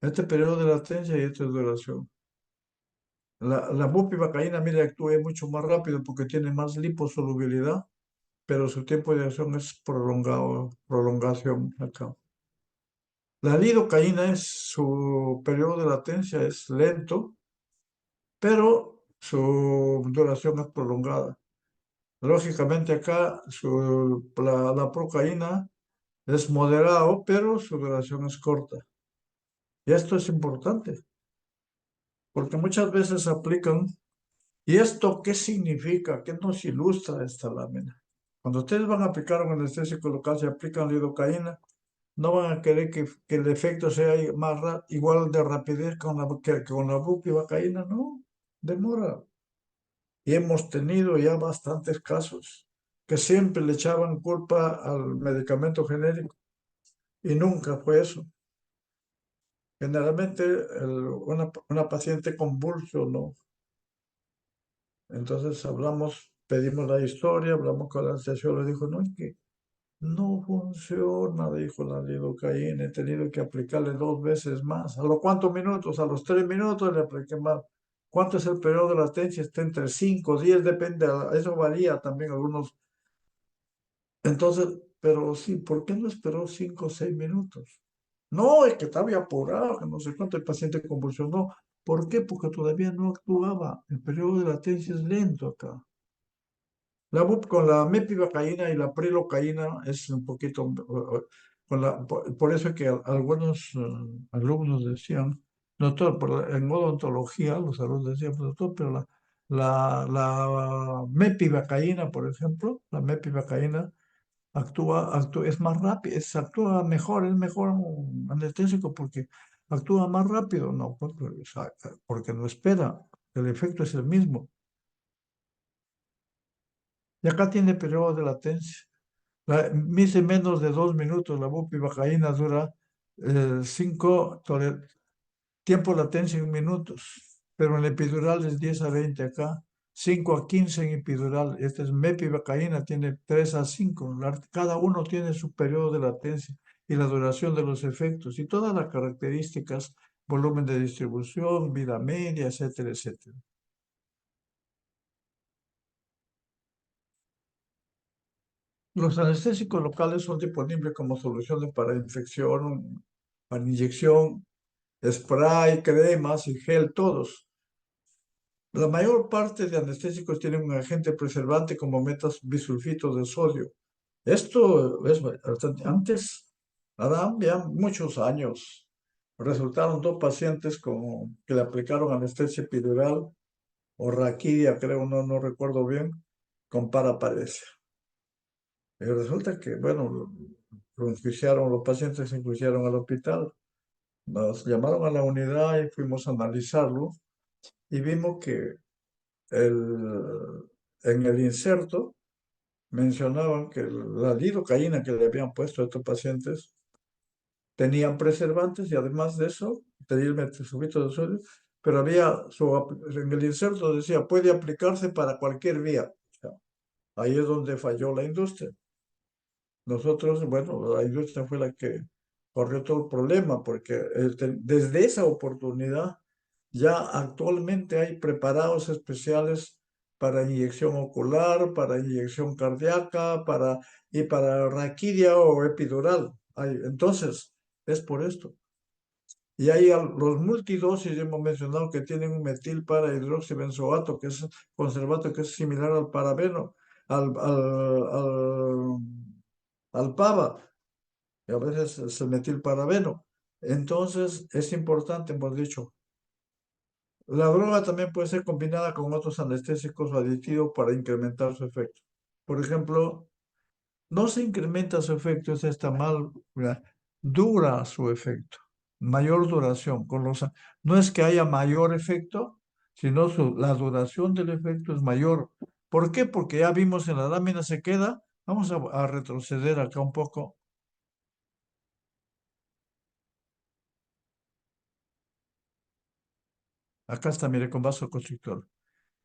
Este periodo de latencia y esta es duración. La bupivacaína, mira, actúa mucho más rápido porque tiene más liposolubilidad, pero su tiempo de acción es prolongación acá. La lidocaína su periodo de latencia es lento, pero su duración es prolongada. Lógicamente acá la procaína es moderado, pero su duración es corta. Y esto es importante, porque muchas veces se aplican. ¿Y esto qué significa? ¿Qué nos ilustra esta lámina? Cuando ustedes van a aplicar un anestésico local, si aplican lidocaína, no van a querer que el efecto sea igual de rapidez que con la bupivacaína, no, demora. Y hemos tenido ya bastantes casos que siempre le echaban culpa al medicamento genérico y nunca fue eso. Generalmente una paciente convulsionó. Entonces pedimos la historia, hablamos con la anestesióloga, le dijo, no, es que no funciona, dijo la lidocaína, he tenido que aplicarle 2 veces más. ¿A los cuántos minutos? A los 3 minutos le apliqué más. ¿Cuánto es el periodo de latencia? Está entre 5, 10, depende, eso varía también algunos. Entonces, pero sí, ¿por qué no esperó 5 o 6 minutos? No, es que estaba apurado, que no sé cuánto el paciente convulsionó. ¿Por qué? Porque todavía no actuaba. El periodo de latencia es lento acá. Con la mepivacaína y la prilocaína es un poquito, por eso es que algunos alumnos decían, doctor, en odontología los alumnos decían, "Pues, doctor, pero la mepivacaína, por ejemplo, la mepivacaína es más rápido, actúa mejor, es mejor un anestésico porque actúa más rápido, no, porque no espera, el efecto es el mismo. Y acá tiene periodo de latencia. Mide menos de 2 minutos, la bupivacaína dura 5 tiempo latencia en minutos, pero en epidural es 10 a 20 acá, 5 a 15 en epidural. Esta es mepivacaína, tiene 3 a 5. Cada uno tiene su periodo de latencia y la duración de los efectos y todas las características, volumen de distribución, vida media, etcétera, etcétera. Los anestésicos locales son disponibles como soluciones para infección, para inyección, spray, cremas y gel, todos. La mayor parte de anestésicos tienen un agente preservante como metas bisulfito de sodio. Esto es bastante. Antes, Adán, ya muchos años, resultaron 2 pacientes que le aplicaron anestesia epidural o raquidia, creo, no recuerdo bien, con paraparesia. Y resulta que, bueno, los pacientes se enjuiciaron al hospital. Nos llamaron a la unidad y fuimos a analizarlo y vimos que el, en el inserto mencionaban que la lidocaína que le habían puesto a estos pacientes tenían preservantes y además de eso tenía el metasulfito de sodio, pero en el inserto decía puede aplicarse para cualquier vía. O sea, ahí es donde falló la industria. Nosotros, bueno, la industria fue la que corrió todo el problema porque desde esa oportunidad ya actualmente hay preparados especiales para inyección ocular, para inyección cardíaca, y para raquidia o epidural. Entonces, es por esto. Y hay los multidosis, hemos mencionado que tienen un metil para hidroxibenzoato, que es conservato, que es similar al parabeno, al PAVA, y a veces es el metilparabeno. Entonces, es importante, hemos dicho, la droga también puede ser combinada con otros anestésicos o aditivos para incrementar su efecto. Por ejemplo, no se incrementa su efecto, eso está mal, ¿verdad? Dura su efecto, mayor duración. No es que haya mayor efecto, sino la duración del efecto es mayor. ¿Por qué? Porque ya vimos en la lámina se queda. Vamos a retroceder acá un poco. Acá está, mire, con vasoconstrictor.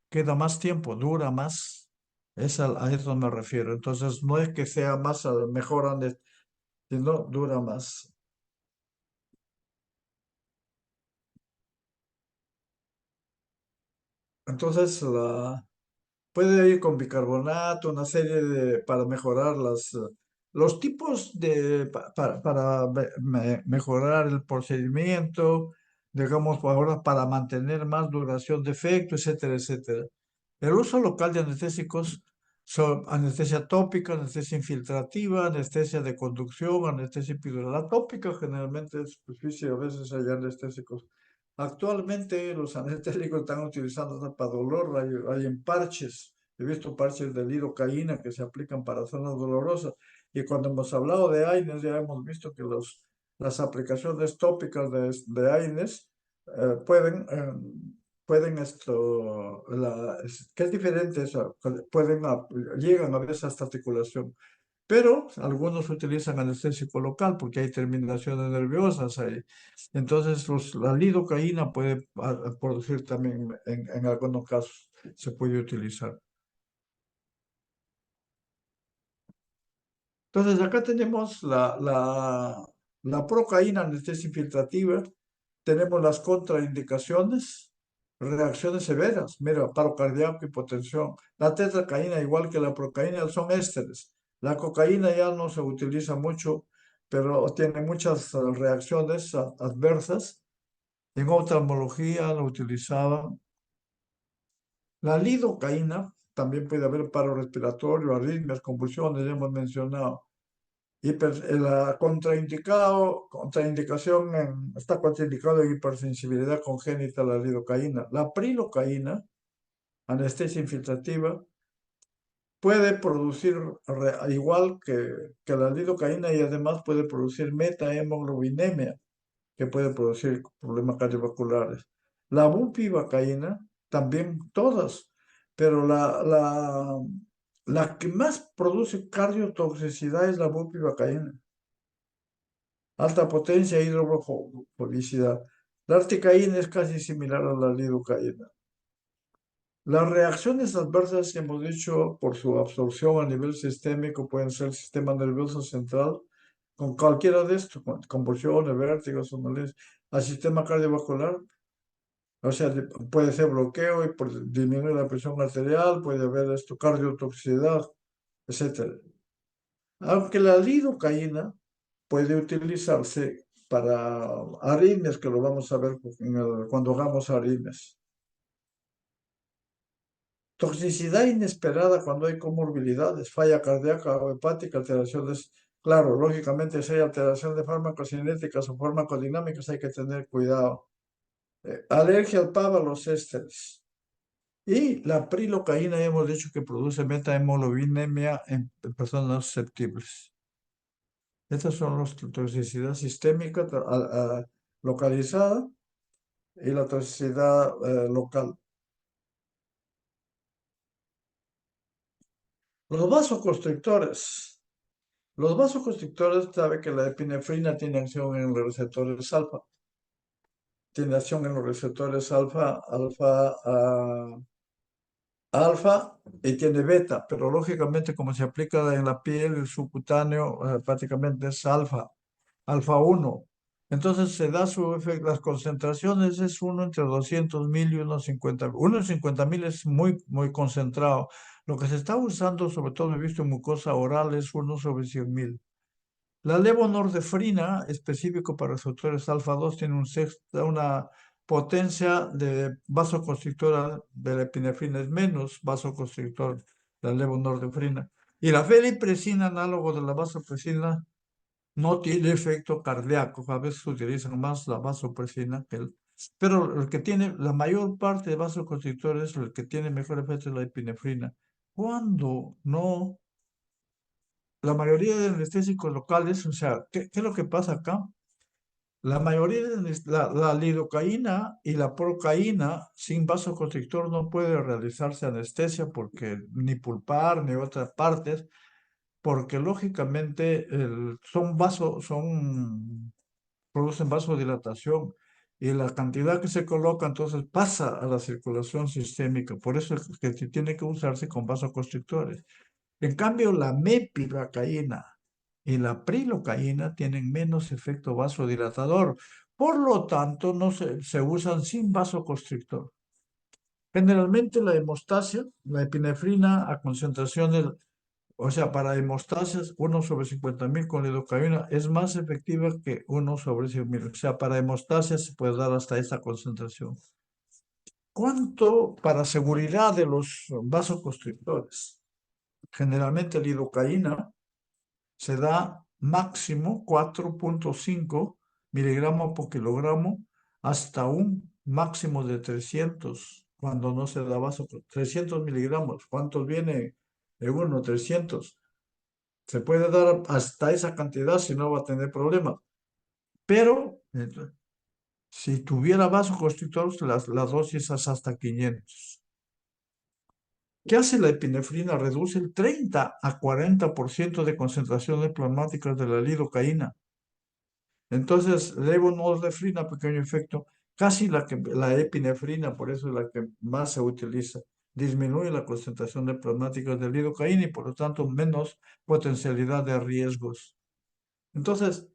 Queda más tiempo, dura más. A eso me refiero. Entonces, no es que sea más mejor, sino dura más. Entonces, puede ir con bicarbonato, una serie para mejorar los tipos para mejorar el procedimiento, digamos, ahora para mantener más duración de efecto, etcétera, etcétera. El uso local de anestésicos son anestesia tópica, anestesia infiltrativa, anestesia de conducción, anestesia epidural. La tópica generalmente es superficie, a veces hay anestésicos. Actualmente los anestésicos están utilizando para dolor, hay en parches. He visto parches de lidocaína que se aplican para zonas dolorosas. Y cuando hemos hablado de AINES, ya hemos visto que las aplicaciones tópicas de AINES pueden que es diferente eso, llegan a veces hasta articulación. Pero algunos utilizan anestésico local porque hay terminaciones nerviosas ahí. Entonces, la lidocaína puede producir también, en algunos casos, se puede utilizar. Entonces, acá tenemos la procaína, anestesia infiltrativa, tenemos las contraindicaciones, reacciones severas, mira, paro cardíaco, hipotensión. La tetracaína, igual que la procaína, son ésteres. La cocaína ya no se utiliza mucho, pero tiene muchas reacciones adversas. En oftalmología la utilizaban. La lidocaína, también puede haber paro respiratorio, arritmias, convulsiones, ya hemos mencionado. La contraindicación está contraindicado en hipersensibilidad congénita a la lidocaína. La prilocaína, anestesia infiltrativa, puede producir, igual que la lidocaína, y además puede producir metahemoglobinemia, que puede producir problemas cardiovasculares. La bupivacaína, también todas, pero la que más produce cardiotoxicidad es la bupivacaína. Alta potencia e hidrofobicidad. La articaína es casi similar a la lidocaína. Las reacciones adversas que hemos dicho por su absorción a nivel sistémico pueden ser el sistema nervioso central, con cualquiera de estos, con convulsiones, vértigos, somnolencia, al sistema cardiovascular, o sea, puede ser bloqueo y por disminuir la presión arterial, puede haber esto, cardiotoxicidad, etcétera. Aunque la lidocaína puede utilizarse para arritmias, que lo vamos a ver cuando hagamos arritmias. Toxicidad inesperada cuando hay comorbilidades, falla cardíaca o hepática, alteraciones. Claro, lógicamente, si hay alteración de farmacocinéticas o farmacodinámicas, hay que tener cuidado. Alergia al PAB, a los ésteres. Y la prilocaína, hemos dicho que produce metahemoglobinemia en personas susceptibles. Estas son las toxicidad sistémica localizada y la toxicidad local. Los vasoconstrictores. Los vasoconstrictores sabe que la epinefrina tiene acción en los receptores alfa. Tiene acción en los receptores alfa y tiene beta, pero lógicamente como se aplica en la piel, el subcutáneo, prácticamente es alfa 1. Entonces se da su efecto, las concentraciones es uno entre 200.000 y unos 50.000. Uno en 50.000 es muy, muy concentrado. Lo que se está usando, sobre todo he visto en mucosa oral, es uno sobre 100.000. La levonorrefrina, específico para receptores alfa 2, tiene una potencia de vasoconstrictora de la epinefrina, es menos vasoconstrictor la levonorrefrina. Y la felipresina, análogo de la vasopresina, no tiene efecto cardíaco. A veces utilizan más la vasopresina pero el que tiene la mayor parte de vasoconstrictores, el que tiene mejor efecto es la epinefrina. Cuando no, la mayoría de anestésicos locales, o sea, ¿qué es lo que pasa acá? La mayoría de la lidocaína y la procaína sin vasoconstrictor no puede realizarse anestesia porque ni pulpar ni otras partes, porque lógicamente producen vasodilatación y la cantidad que se coloca entonces pasa a la circulación sistémica. Por eso es que tiene que usarse con vasoconstrictores. En cambio, la mepivacaína y la prilocaína tienen menos efecto vasodilatador. Por lo tanto, no se usan sin vasoconstrictor. Generalmente la hemostasia, la epinefrina a concentraciones, o sea, para hemostasias, 1/50.000 con lidocaína es más efectiva que 1/100.000. O sea, para hemostasias se puede dar hasta esta concentración. ¿Cuánto para seguridad de los vasoconstrictores? Generalmente la lidocaína se da máximo 4.5 miligramos por kilogramo hasta un máximo de 300 cuando no se da 300 miligramos. ¿Cuántos viene en uno? 300. Se puede dar hasta esa cantidad si no va a tener problemas. Pero si tuviera vasoconstrictores, la dosis es hasta 500. ¿Qué hace la epinefrina? Reduce el 30 a 40% de concentraciones plasmáticas de la lidocaína. Entonces, levonorrefrina, pequeño efecto, casi la epinefrina, por eso es la que más se utiliza. Disminuye la concentración de plasmáticas de lidocaína y por lo tanto menos potencialidad de riesgos. Entonces,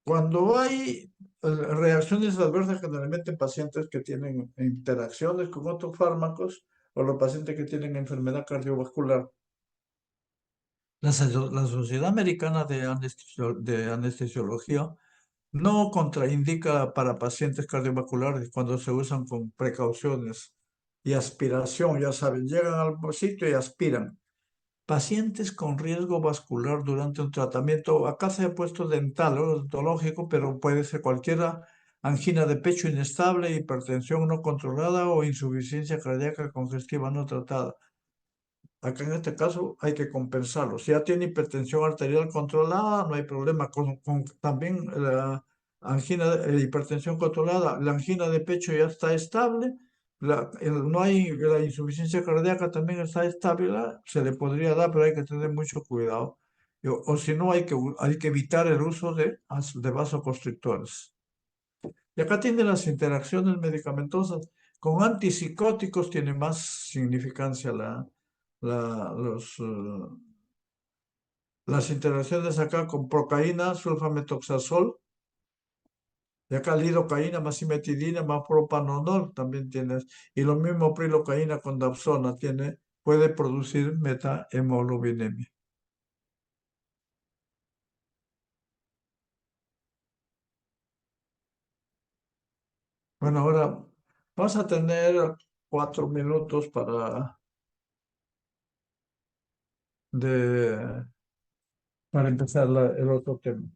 cuando hay reacciones adversas, generalmente en pacientes que tienen interacciones con otros fármacos o los pacientes que tienen enfermedad cardiovascular, la Sociedad Americana de Anestesiología no contraindica para pacientes cardiovasculares cuando se usan con precauciones y aspiración, ya saben, llegan al sitio y aspiran. Pacientes con riesgo vascular durante un tratamiento, acá se ha puesto dental o odontológico, pero puede ser cualquiera, angina de pecho inestable, hipertensión no controlada o insuficiencia cardíaca congestiva no tratada. Acá en este caso hay que compensarlo. Si ya tiene hipertensión arterial controlada, no hay problema. También la angina, hipertensión controlada, la angina de pecho ya está estable, no hay, la insuficiencia cardíaca también está estable, se le podría dar, pero hay que tener mucho cuidado. O si no, hay que evitar el uso de vasoconstrictores. Y acá tiene las interacciones medicamentosas. Con antipsicóticos tiene más significancia la- los, eh, las interacciones acá con procaína, sulfamethoxazol, y acá lidocaína más cimetidina más propanolol también tienes. Y lo mismo prilocaína con dapsona puede producir metahemoglobinemia. Bueno, ahora vas a tener 4 minutos de, para empezar el otro tema.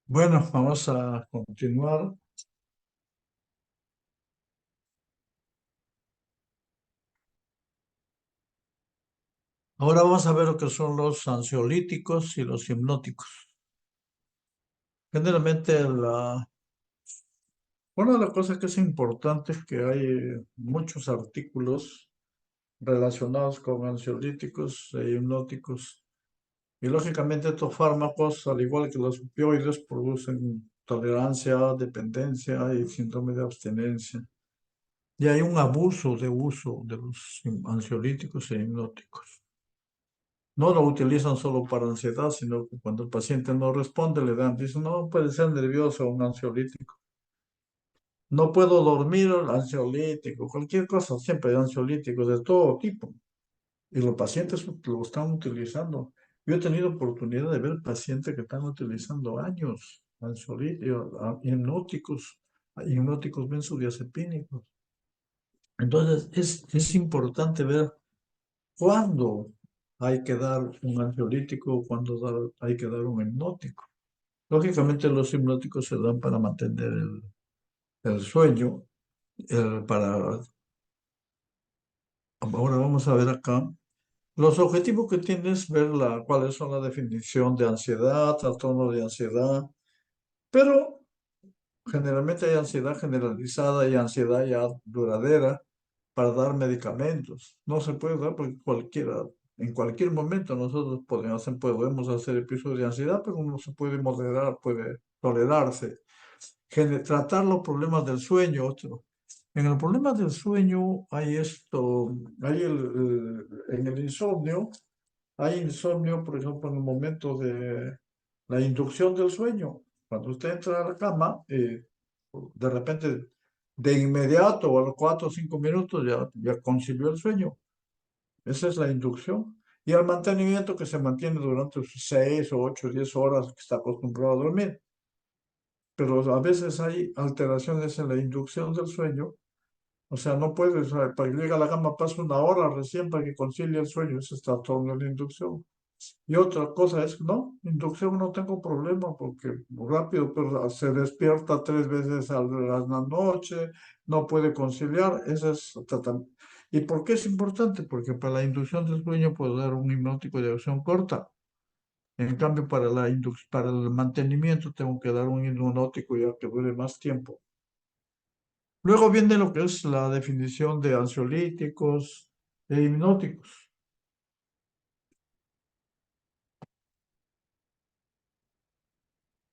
Bueno, vamos a continuar. Ahora vamos a ver lo que son los ansiolíticos y los hipnóticos. Generalmente, una de las cosas que es importante es que hay muchos artículos relacionados con ansiolíticos e hipnóticos. Y lógicamente estos fármacos, al igual que los opioides, producen tolerancia, dependencia y síndrome de abstinencia. Y hay un abuso de uso de los ansiolíticos e hipnóticos. No lo utilizan solo para ansiedad, sino que cuando el paciente no responde, le dan, dicen, no puede ser nervioso, un ansiolítico. No puedo dormir, ansiolítico, cualquier cosa, siempre hay ansiolíticos de todo tipo. Y los pacientes lo están utilizando. Yo he tenido oportunidad de ver pacientes que están utilizando años ansiolíticos, hipnóticos benzodiazepínicos. Entonces, es importante ver cuándo hay que dar un ansiolítico, cuándo hay que dar un hipnótico. Lógicamente, los hipnóticos se dan para mantener el sueño. Para, ahora vamos a ver acá. Los objetivos que tienes, ver cuáles son la definición de ansiedad, trastorno de ansiedad, pero generalmente hay ansiedad generalizada y ansiedad ya duradera para dar medicamentos. No se puede dar porque en cualquier momento nosotros podemos hacer episodios de ansiedad, pero uno se puede moderar, puede tolerarse. Tratar los problemas del sueño, otro. En el problema del sueño hay esto, en el insomnio. Hay insomnio, por ejemplo, en el momento de la inducción del sueño. Cuando usted entra a la cama, de repente, de inmediato, o a los 4 o 5 minutos, ya concibió el sueño. Esa es la inducción. Y el mantenimiento que se mantiene durante sus 6 o 8 o 10 horas que está acostumbrado a dormir. Pero a veces hay alteraciones en la inducción del sueño. O sea, no puedes, para que llegue a la cama pasa una hora recién para que concilie el sueño. Ese es trastorno de la inducción. Y otra cosa es, no, inducción no tengo problema porque rápido pero se despierta 3 veces a la noche, no puede conciliar, ese es tratamiento. ¿Y por qué es importante? Porque para la inducción del sueño puedo dar un hipnótico de acción corta. En cambio, para el mantenimiento tengo que dar un hipnótico ya que dure más tiempo. Luego viene lo que es la definición de ansiolíticos e hipnóticos.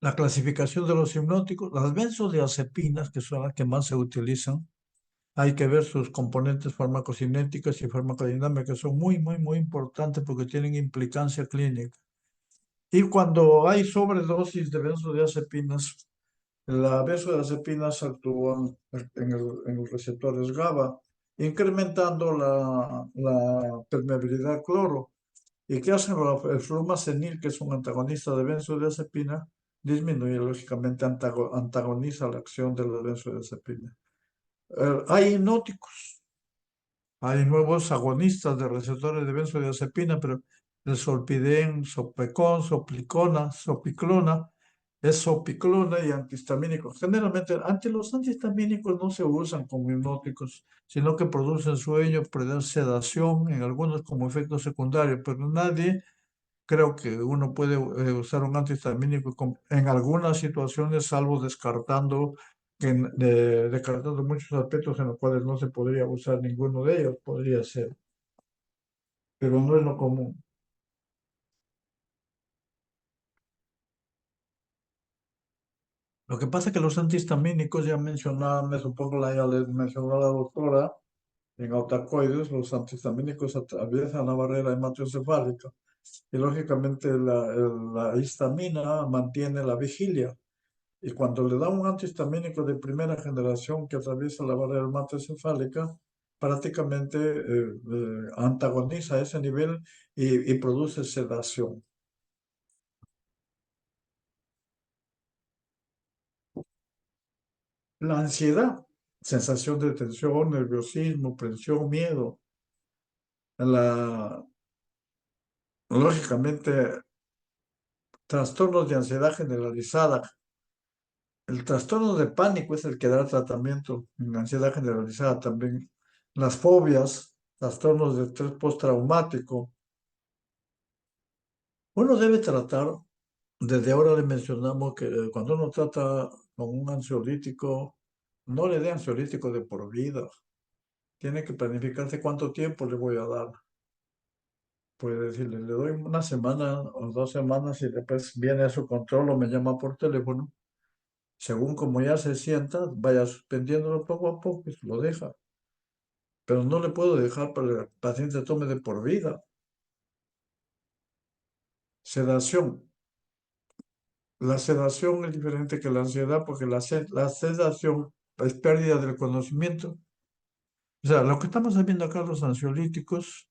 La clasificación de los hipnóticos, las benzodiazepinas, que son las que más se utilizan, hay que ver sus componentes farmacocinéticas y farmacodinámicas, que son muy, muy, muy importantes porque tienen implicancia clínica. Y cuando hay sobredosis de benzodiazepinas, las benzodiazepinas actúan en los receptores GABA, incrementando la permeabilidad al cloro. ¿Y qué hacen? El flumazenil, que es un antagonista de benzodiazepina, disminuye lógicamente, antagoniza la acción de la benzodiazepina. Hay hipnóticos, hay nuevos agonistas de receptores de benzodiazepina, pero el solpidem, sopecón, soplicona, sopiclona, es sopiclona y antihistamínicos. Generalmente, los antihistamínicos no se usan como hipnóticos, sino que producen sueño, producen sedación, en algunos como efecto secundario, pero nadie. Creo que uno puede usar un antihistamínico en algunas situaciones, salvo descartando muchos aspectos en los cuales no se podría usar ninguno de ellos, podría ser, pero no es lo común. Lo que pasa es que los antihistamínicos, ya mencionaba, me supongo ya les mencionó la doctora, en autacoides, los antihistamínicos atraviesan la barrera hematoencefálica y lógicamente la histamina mantiene la vigilia. Y cuando le da un antihistamínico de primera generación que atraviesa la barrera hematoencefálica, prácticamente antagoniza ese nivel y produce sedación. La ansiedad, sensación de tensión, nerviosismo, presión, miedo. La, lógicamente, trastornos de ansiedad generalizada. El trastorno de pánico es el que da tratamiento en ansiedad generalizada también. Las fobias, trastornos de estrés postraumático. Uno debe tratar, desde ahora le mencionamos que cuando uno trata con un ansiolítico, no le dé ansiolítico de por vida. Tiene que planificarse cuánto tiempo le voy a dar. Puede decirle, le doy una semana o 2 semanas y después viene a su control o me llama por teléfono. Según como ya se sienta, vaya suspendiéndolo poco a poco y lo deja. Pero no le puedo dejar para que el paciente tome de por vida. Sedación. La sedación es diferente que la ansiedad porque la sedación es pérdida del conocimiento. O sea, lo que estamos viendo acá, los ansiolíticos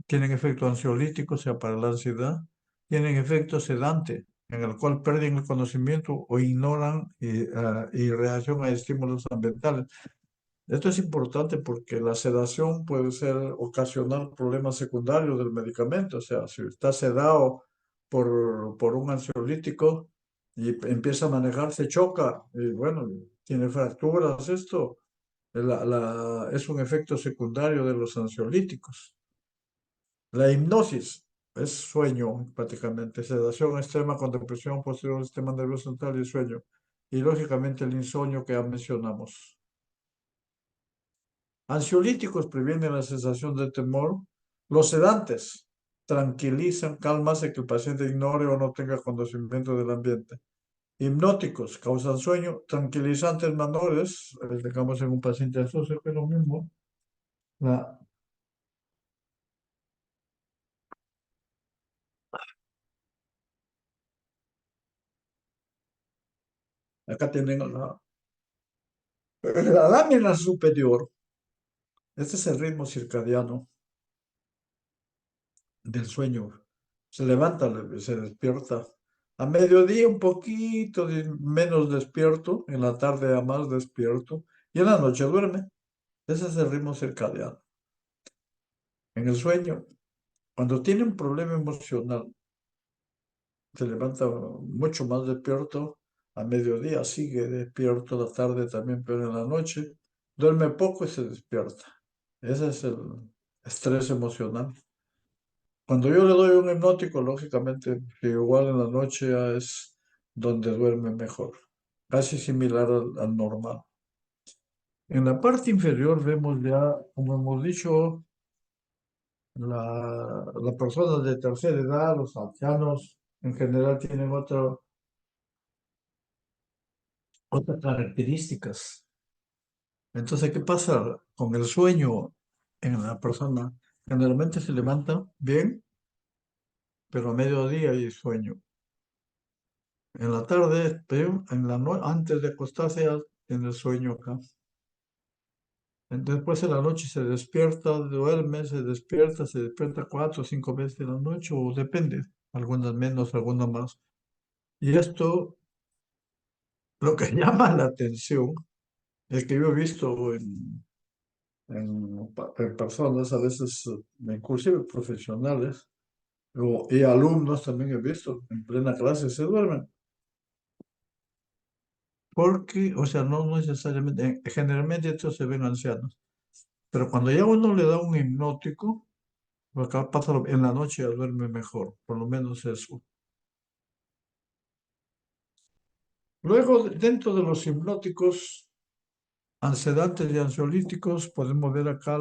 tienen efecto ansiolítico, o sea, para la ansiedad, tienen efecto sedante, en el cual pierden el conocimiento o ignoran y reacción a estímulos ambientales. Esto es importante porque la sedación puede ser ocasionar problemas secundarios del medicamento. O sea, si está sedado por un ansiolítico y empieza a manejar, se choca y bueno, tiene fracturas, esto es un efecto secundario de los ansiolíticos. La hipnosis es sueño prácticamente, sedación extrema con depresión posterior del sistema nervioso central y sueño. Y lógicamente el insomnio que ya mencionamos. Ansiolíticos previenen la sensación de temor. Los sedantes tranquilizan, calman, hace que el paciente ignore o no tenga conocimiento del ambiente. Hipnóticos causan sueño. Tranquilizantes menores, digamos en un paciente ansioso, que es lo mismo. La- acá tienen la lámina superior. Este es el ritmo circadiano del sueño. Se levanta, se despierta. A mediodía un poquito menos despierto, en la tarde a más despierto y en la noche duerme. Ese es el ritmo circadiano. En el sueño, cuando tiene un problema emocional, se levanta mucho más despierto. A mediodía sigue despierto, la tarde también, pero en la noche duerme poco y se despierta. Ese es el estrés emocional. Cuando yo le doy un hipnótico, lógicamente, que igual en la noche ya es donde duerme mejor, casi similar al normal. En la parte inferior vemos ya, como hemos dicho, las personas de tercera edad, los ancianos, en general tienen otras características. Entonces, ¿qué pasa con el sueño en la persona? Generalmente se levanta bien, pero a mediodía hay sueño. En la tarde, pero en la antes de acostarse ya tiene sueño acá. Después en la noche se despierta, duerme, se despierta 4 o 5 veces en la noche, o depende, algunas menos, algunas más. Y esto, lo que llama la atención, es que yo he visto en personas, a veces, inclusive profesionales, y alumnos también he visto, en plena clase se duermen. Porque, o sea, no necesariamente, generalmente estos se ven ancianos. Pero cuando ya uno le da un hipnótico, lo que pasa en la noche ya duerme mejor, por lo menos eso. Luego, dentro de los hipnóticos, sedantes y ansiolíticos, podemos ver acá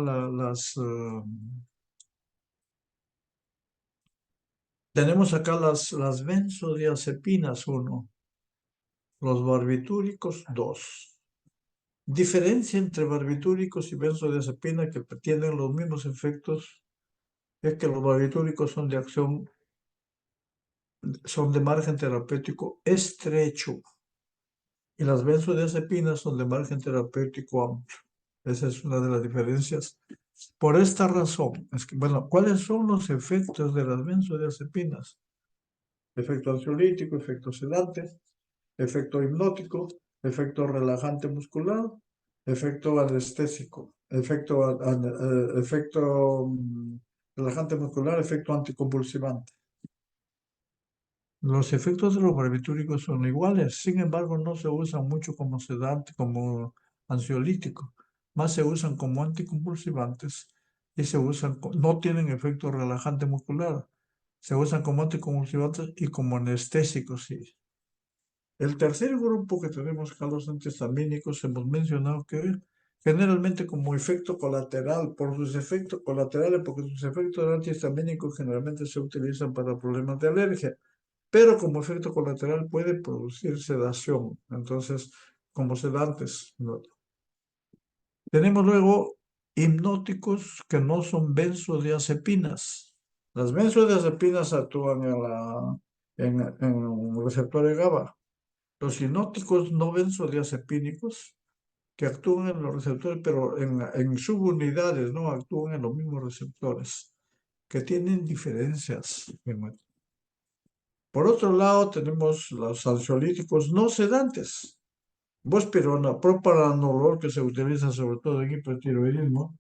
tenemos acá las benzodiazepinas, uno, los barbitúricos, dos. Diferencia entre barbitúricos y benzodiazepina que tienen los mismos efectos es que los barbitúricos son de margen terapéutico estrecho y las benzodiazepinas son de margen terapéutico amplio. Esa es una de las diferencias. Por esta razón, es que, bueno, ¿cuáles son los efectos de las benzodiazepinas? Efecto ansiolítico, efecto sedante, efecto hipnótico, efecto relajante muscular, efecto anestésico, efecto relajante muscular, efecto anticonvulsivante. Los efectos de los barbitúricos son iguales, sin embargo, no se usan mucho como sedante, como ansiolítico, más se usan como anticonvulsivantes y no tienen efecto relajante muscular, se usan como anticonvulsivantes y como anestésicos. Sí. El tercer grupo que tenemos acá, los antihistamínicos, hemos mencionado que generalmente como efecto colateral, por sus efectos colaterales, porque sus efectos antihistamínicos generalmente se utilizan para problemas de alergia, pero como efecto colateral puede producir sedación, entonces como sedantes, ¿no? Tenemos luego hipnóticos que no son benzodiazepinas. Las benzodiazepinas actúan en receptores GABA. Los hipnóticos no benzodiazepínicos que actúan en los receptores, pero en subunidades, no actúan en los mismos receptores, que tienen diferencias. Por otro lado, tenemos los ansiolíticos no sedantes. Buspirona, propranolol, que se utiliza sobre todo en hipertiroidismo,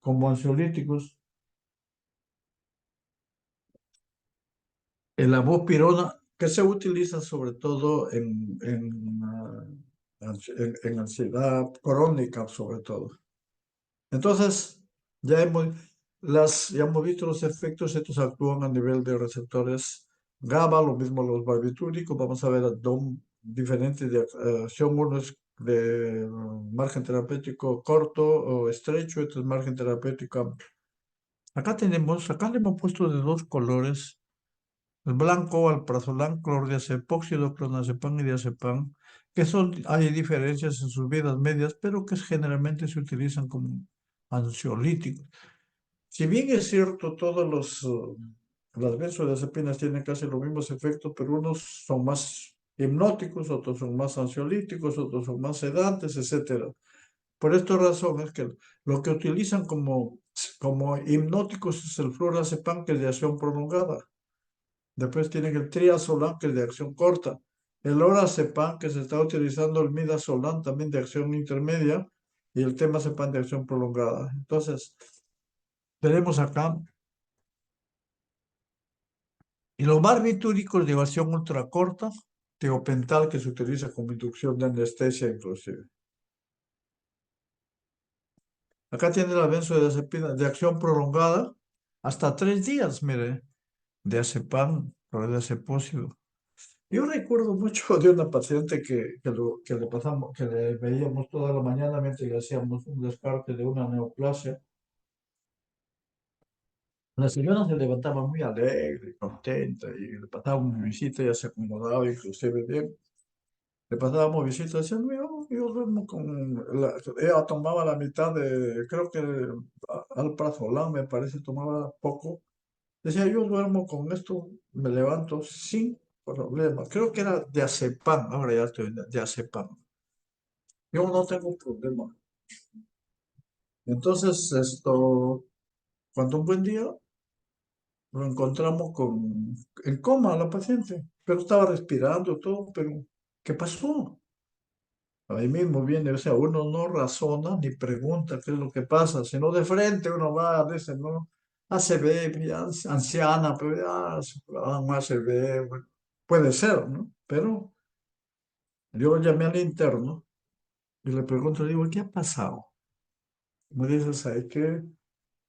como ansiolíticos. La buspirona, que se utiliza sobre todo en ansiedad crónica, sobre todo. Entonces, ya hemos visto los efectos, estos actúan a nivel de receptores GABA, lo mismo los barbitúricos. Vamos a ver dos diferentes de acción. Uno es de margen terapéutico corto o estrecho, este es margen terapéutico amplio. Acá le hemos puesto de dos colores, el blanco, alprazolam, clordiazepóxido, clonazepam y diazepam, hay diferencias en sus vidas medias, pero que generalmente se utilizan como ansiolíticos. Si bien es cierto, las benzodiazepinas tienen casi los mismos efectos, pero unos son más hipnóticos, otros son más ansiolíticos, otros son más sedantes, etcétera. Por esta razón es que lo que utilizan como hipnóticos es el flurazepam, que es de acción prolongada. Después tienen el triazolam, que es de acción corta. El lorazepam, que se está utilizando, el midazolam, también de acción intermedia, y el temazepam de acción prolongada. Entonces, tenemos acá, y los barbitúricos de acción ultracorta, teopental, que se utiliza como inducción de anestesia inclusive. Acá tiene la benzodiazepina de acción prolongada, hasta 3 días, mire, de azepam, clordiazepóxido. Yo recuerdo mucho de una paciente que le pasamos, que le veíamos toda la mañana mientras le hacíamos un descarte de una neoplasia. La señora se levantaba muy alegre, contenta, y le pasábamos visita, ya se acomodaba, inclusive bien. Le pasábamos visita, decía, "No, yo duermo ella tomaba la mitad creo que alprazolam, me parece, tomaba poco. Decía, yo duermo con esto, me levanto sin problema. Creo que era de azepam, ahora ya estoy de azepam. Yo no tengo problema. Entonces, cuando un buen día lo encontramos en coma la paciente, pero estaba respirando todo, pero ¿qué pasó? Ahí mismo viene, o sea, uno no razona ni pregunta qué es lo que pasa, sino de frente uno va, dice, no, ACV, ya anciana, pero ya, un ACV, bueno, puede ser, ¿no? Pero yo llamé al interno y le pregunto, digo, ¿qué ha pasado? Me dice, ¿sabes qué?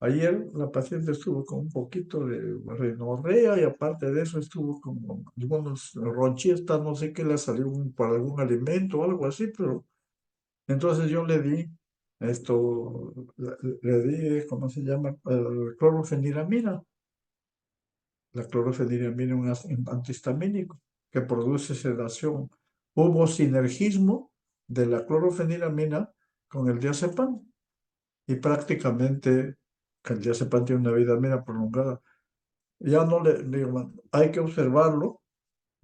Ayer la paciente estuvo con un poquito de rinorrea y aparte de eso estuvo con algunos ronchistas, no sé qué le salió por algún alimento o algo así, pero entonces yo le di le di, ¿cómo se llama? Clorofeniramina. La clorofeniramina es un antihistamínico que produce sedación. Hubo sinergismo de la clorofeniramina con el diazepam y prácticamente que el diazepam tiene una vida media prolongada. Ya no le digo, hay que observarlo.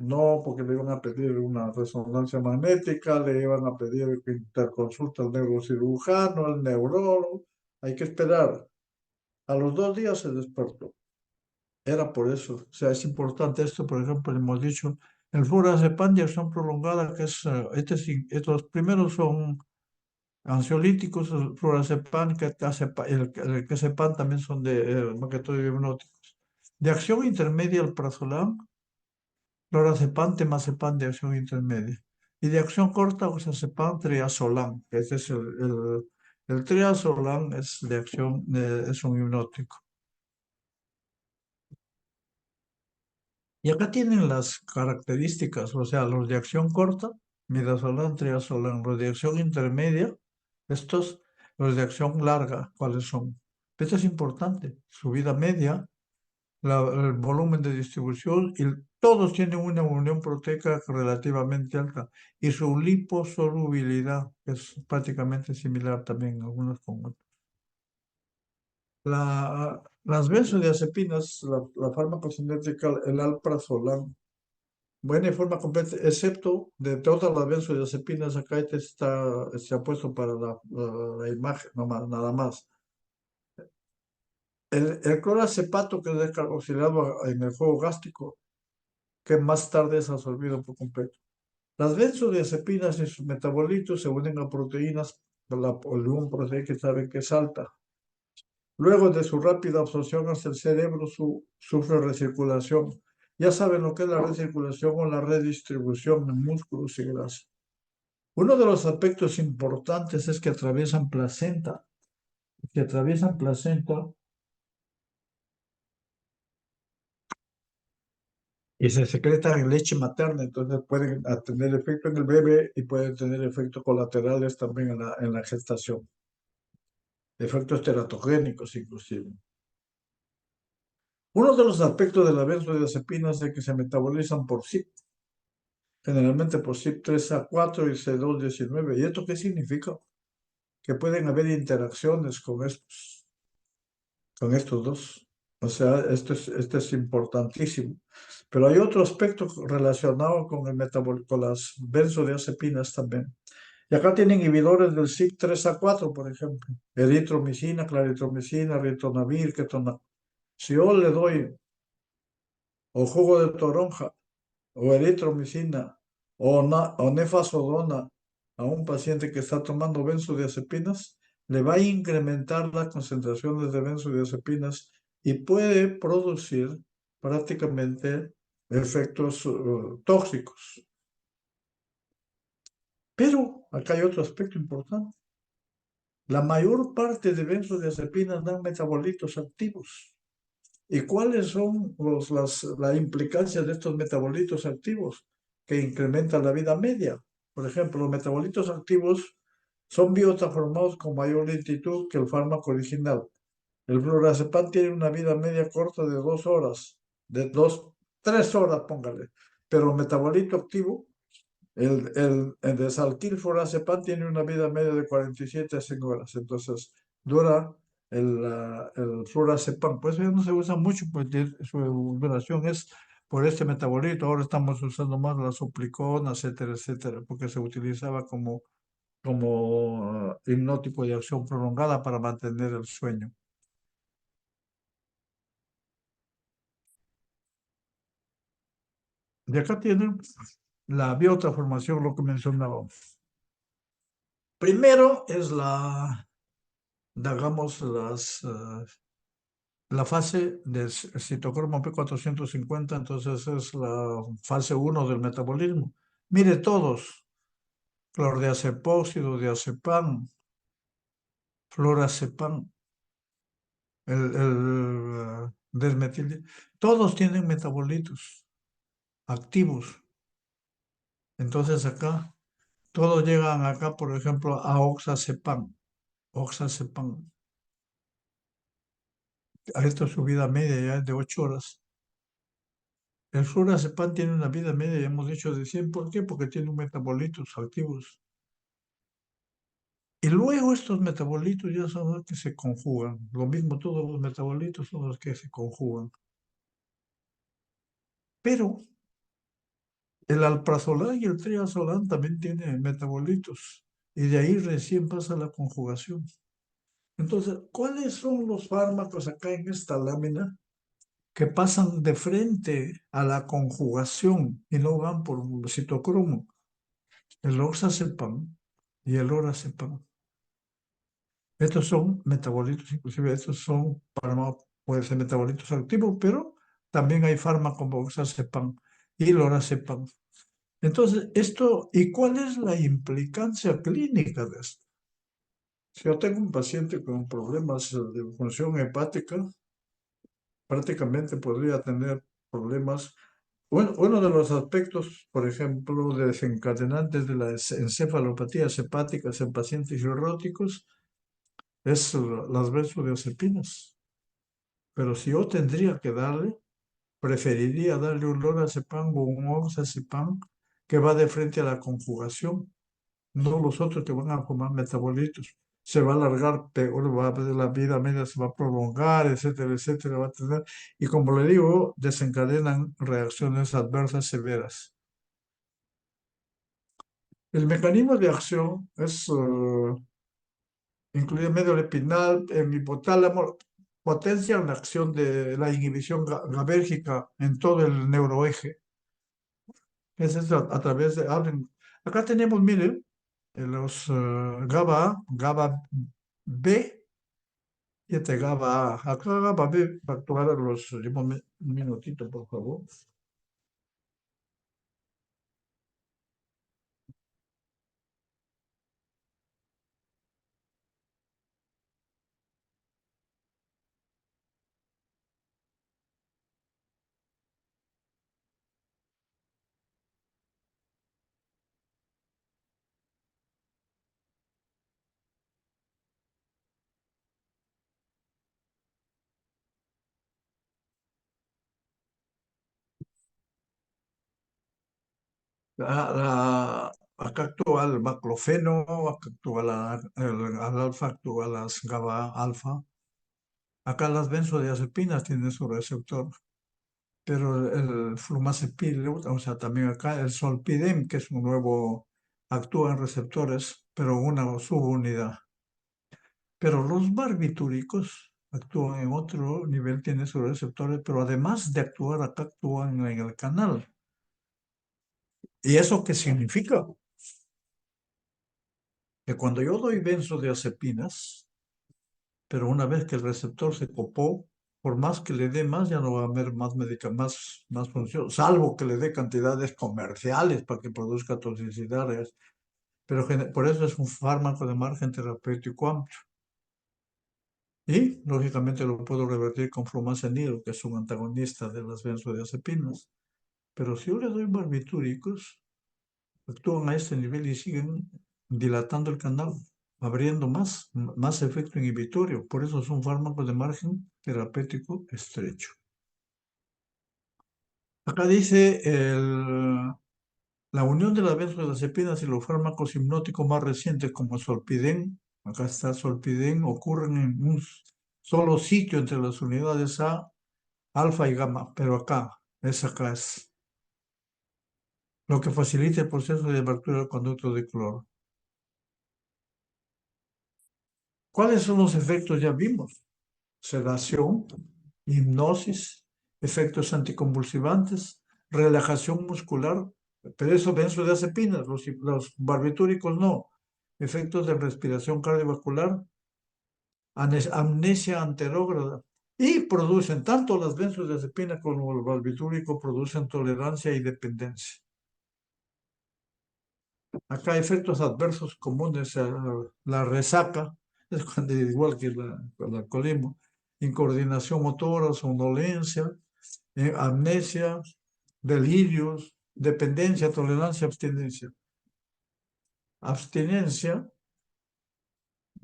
No, porque le iban a pedir una resonancia magnética, le iban a pedir interconsulta al neurocirujano, al neurólogo. Hay que esperar. A los 2 días se despertó. Era por eso. O sea, es importante esto, por ejemplo, le hemos dicho, el flurazepam de acción prolongada, que es, estos primeros son ansiolíticos, el flurazepam, el que sepan también son más que todo hipnóticos. De acción intermedia, el prazolam Lorazepam, temazepam de acción intermedia. Y de acción corta, oxazepam, triazolam. Ese es el triazolam es de acción, es un hipnótico. Y acá tienen las características, o sea, los de acción corta, midazolam, triazolam, los de acción intermedia, estos, los de acción larga, ¿cuáles son? Esto es importante, su vida media, el volumen de distribución, y todos tienen una unión proteica relativamente alta, y su liposolubilidad es prácticamente similar también algunos con otros. Las benzodiazepinas, la farmacocinética, el alprazolam, buena y forma completa, excepto de todas las benzodiazepinas, acá este se ha puesto para la imagen, no más, nada más. El cloracepato, que es descarboxilado en el juego gástrico, que más tarde es absorbido por completo. Las benzodiazepinas y sus metabolitos se unen a proteínas, la polium proteína que saben que es alta. Luego de su rápida absorción hacia el cerebro, sufre recirculación. Ya saben lo que es la recirculación o la redistribución en músculos y grasa. Uno de los aspectos importantes es que atraviesan placenta, que atraviesan placenta y se secretan en leche materna, entonces pueden tener efecto en el bebé y pueden tener efectos colaterales también en la gestación, efectos teratogénicos inclusive. Uno de los aspectos de la benzodiazepinas es que se metabolizan por sí, generalmente por CYP3A4 y C219. ¿Y esto qué significa? Que pueden haber interacciones con estos dos. O sea, esto es importantísimo. Pero hay otro aspecto relacionado con con las benzodiazepinas también. Y acá tienen inhibidores del CYP3A4, por ejemplo. Eritromicina, claritromicina, ritonavir, ketonavir. Si yo le doy o jugo de toronja o eritromicina o nefazodona a un paciente que está tomando benzodiazepinas, le va a incrementar las concentraciones de benzodiazepinas y puede producir prácticamente efectos tóxicos. Pero acá hay otro aspecto importante. La mayor parte de benzodiazepinas dan metabolitos activos. ¿Y cuáles son la implicancia de estos metabolitos activos que incrementan la vida media? Por ejemplo, los metabolitos activos son biotransformados con mayor lentitud que el fármaco original. El flurazepam tiene una vida media corta de 2 horas, de 3 horas, póngale. Pero el metabolito activo, el desalquilflorazepam, tiene una vida media de 47 a 100 horas. Entonces, dura el flurazepam. Pues ya no se usa mucho, pues su duración es por este metabolito. Ahora estamos usando más la suplicona, etcétera, etcétera, porque se utilizaba como hipnótico de acción prolongada para mantener el sueño. De acá tienen la biotransformación, lo que mencionábamos. Primero es digamos, la fase de citocromo P450, entonces es la fase 1 del metabolismo. Mire todos, clordiazepóxido, diazepam, florazepam, desmetil, todos tienen metabolitos activos. Entonces acá, todos llegan acá, por ejemplo, a oxazepam. Oxazepam. A esto su vida media ya es de 8 horas. El flurazepam tiene una vida media, ya hemos dicho, de 100. ¿Por qué? Porque tiene metabolitos activos. Y luego estos metabolitos ya son los que se conjugan. Lo mismo, todos los metabolitos son los que se conjugan. Pero el alprazolam y el triazolam también tienen metabolitos. Y de ahí recién pasa la conjugación. Entonces, ¿cuáles son los fármacos acá en esta lámina que pasan de frente a la conjugación y no van por citocromo? El oxazepam y el lorazepam. Estos son metabolitos, inclusive estos pueden ser metabolitos activos, pero también hay fármacos como oxazepam. y lorazepam. Entonces, ¿y cuál es la implicancia clínica de esto? Si yo tengo un paciente con problemas de función hepática, prácticamente podría tener problemas. Bueno, uno de los aspectos, por ejemplo, desencadenantes de las encefalopatías hepáticas en pacientes cirróticos es las benzodiazepinas. Pero si yo tendría que darle, preferiría darle un lorazepam o un oxazepam que va de frente a la conjugación, no los otros que van a formar metabolitos. Se va a alargar peor, la vida media se va a prolongar, etcétera, etcétera, va a tener, y como le digo, desencadenan reacciones adversas severas. El mecanismo de acción es, incluye medio espinal, el hipotálamo, potencia la acción de la inhibición GABérgica en todo el neuroeje. Es eso a través de, acá tenemos, miren, los GABA, GABA B y este GABA A. Acá GABA B va a actuar a los, un minutito, por favor. Acá actúa el baclofeno, acá actúa el alfa, actúa las GABA alfa. Acá las benzodiazepinas tienen su receptor, pero el flumazepil, o sea, también acá el solpidem, que es un nuevo, actúa en receptores, pero una subunidad. Pero los barbitúricos actúan en otro nivel, tienen sus receptores, pero además de actuar acá, actúan en el canal. ¿Y eso qué significa? Que cuando yo doy benzodiazepinas, pero una vez que el receptor se copó, por más que le dé más, ya no va a haber más más función, salvo que le dé cantidades comerciales para que produzca toxicidades. Pero por eso es un fármaco de margen terapéutico amplio. Y, lógicamente, lo puedo revertir con flumazenil, que es un antagonista de las benzodiazepinas. Pero si yo le doy barbitúricos, actúan a este nivel y siguen dilatando el canal, abriendo más efecto inhibitorio. Por eso son fármacos de margen terapéutico estrecho. Acá dice la unión de las benzodiazepinas y los fármacos hipnóticos más recientes como Solpiden, acá está Solpiden, ocurren en un solo sitio entre las unidades A, alfa y gamma, pero acá es lo que facilita el proceso de abertura del conducto de cloro. ¿Cuáles son los efectos? Ya vimos. Sedación, hipnosis, efectos anticonvulsivantes, relajación muscular, pero eso benzodiazepinas, los barbitúricos no. Efectos de respiración cardiovascular, amnesia anterógrada. Y producen, tanto las benzodiazepinas como los barbitúricos producen tolerancia y dependencia. Acá hay efectos adversos comunes a la resaca, es igual que el alcoholismo, incoordinación motora, somnolencia, amnesia, delirios, dependencia, tolerancia, abstinencia. Abstinencia,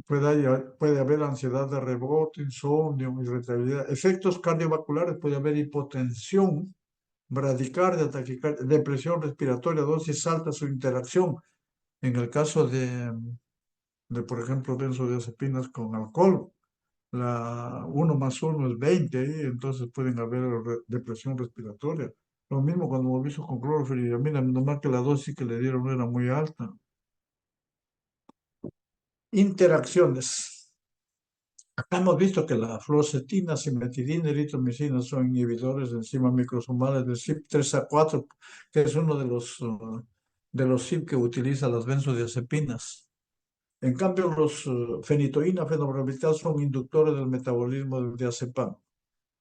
puede haber ansiedad de rebote, insomnio, irritabilidad, efectos cardiovasculares, puede haber hipotensión, bradicardia, taquicardia, depresión respiratoria, dosis altas o interacción. En el caso por ejemplo, benzodiazepinas con alcohol, la 1 más 1 es 20, y entonces pueden haber depresión respiratoria. Lo mismo cuando hemos visto con clorofeniramina, nomás que la dosis que le dieron no era muy alta. Interacciones. Acá hemos visto que la fluoxetina, cimetidina y eritromicina son inhibidores de enzimas microsomales del CYP3A4, que es uno de los CYP que utiliza las benzodiazepinas. En cambio, los fenitoína, fenobarbital son inductores del metabolismo del diazepam. O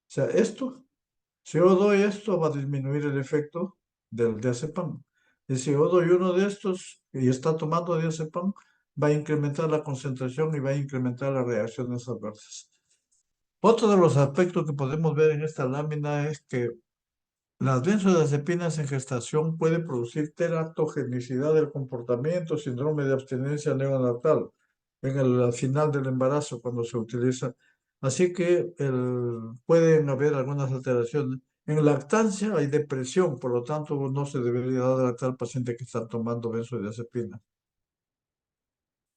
sea, si yo doy esto, va a disminuir el efecto del diazepam. Y si yo doy uno de estos y está tomando diazepam, va a incrementar la concentración y va a incrementar las reacciones adversas. Otro de los aspectos que podemos ver en esta lámina es que las benzodiazepinas en gestación pueden producir teratogenicidad del comportamiento, síndrome de abstinencia neonatal en al final del embarazo cuando se utiliza. Así que pueden haber algunas alteraciones. En lactancia hay depresión, por lo tanto no se debería dar de lactar al paciente que está tomando benzodiazepina.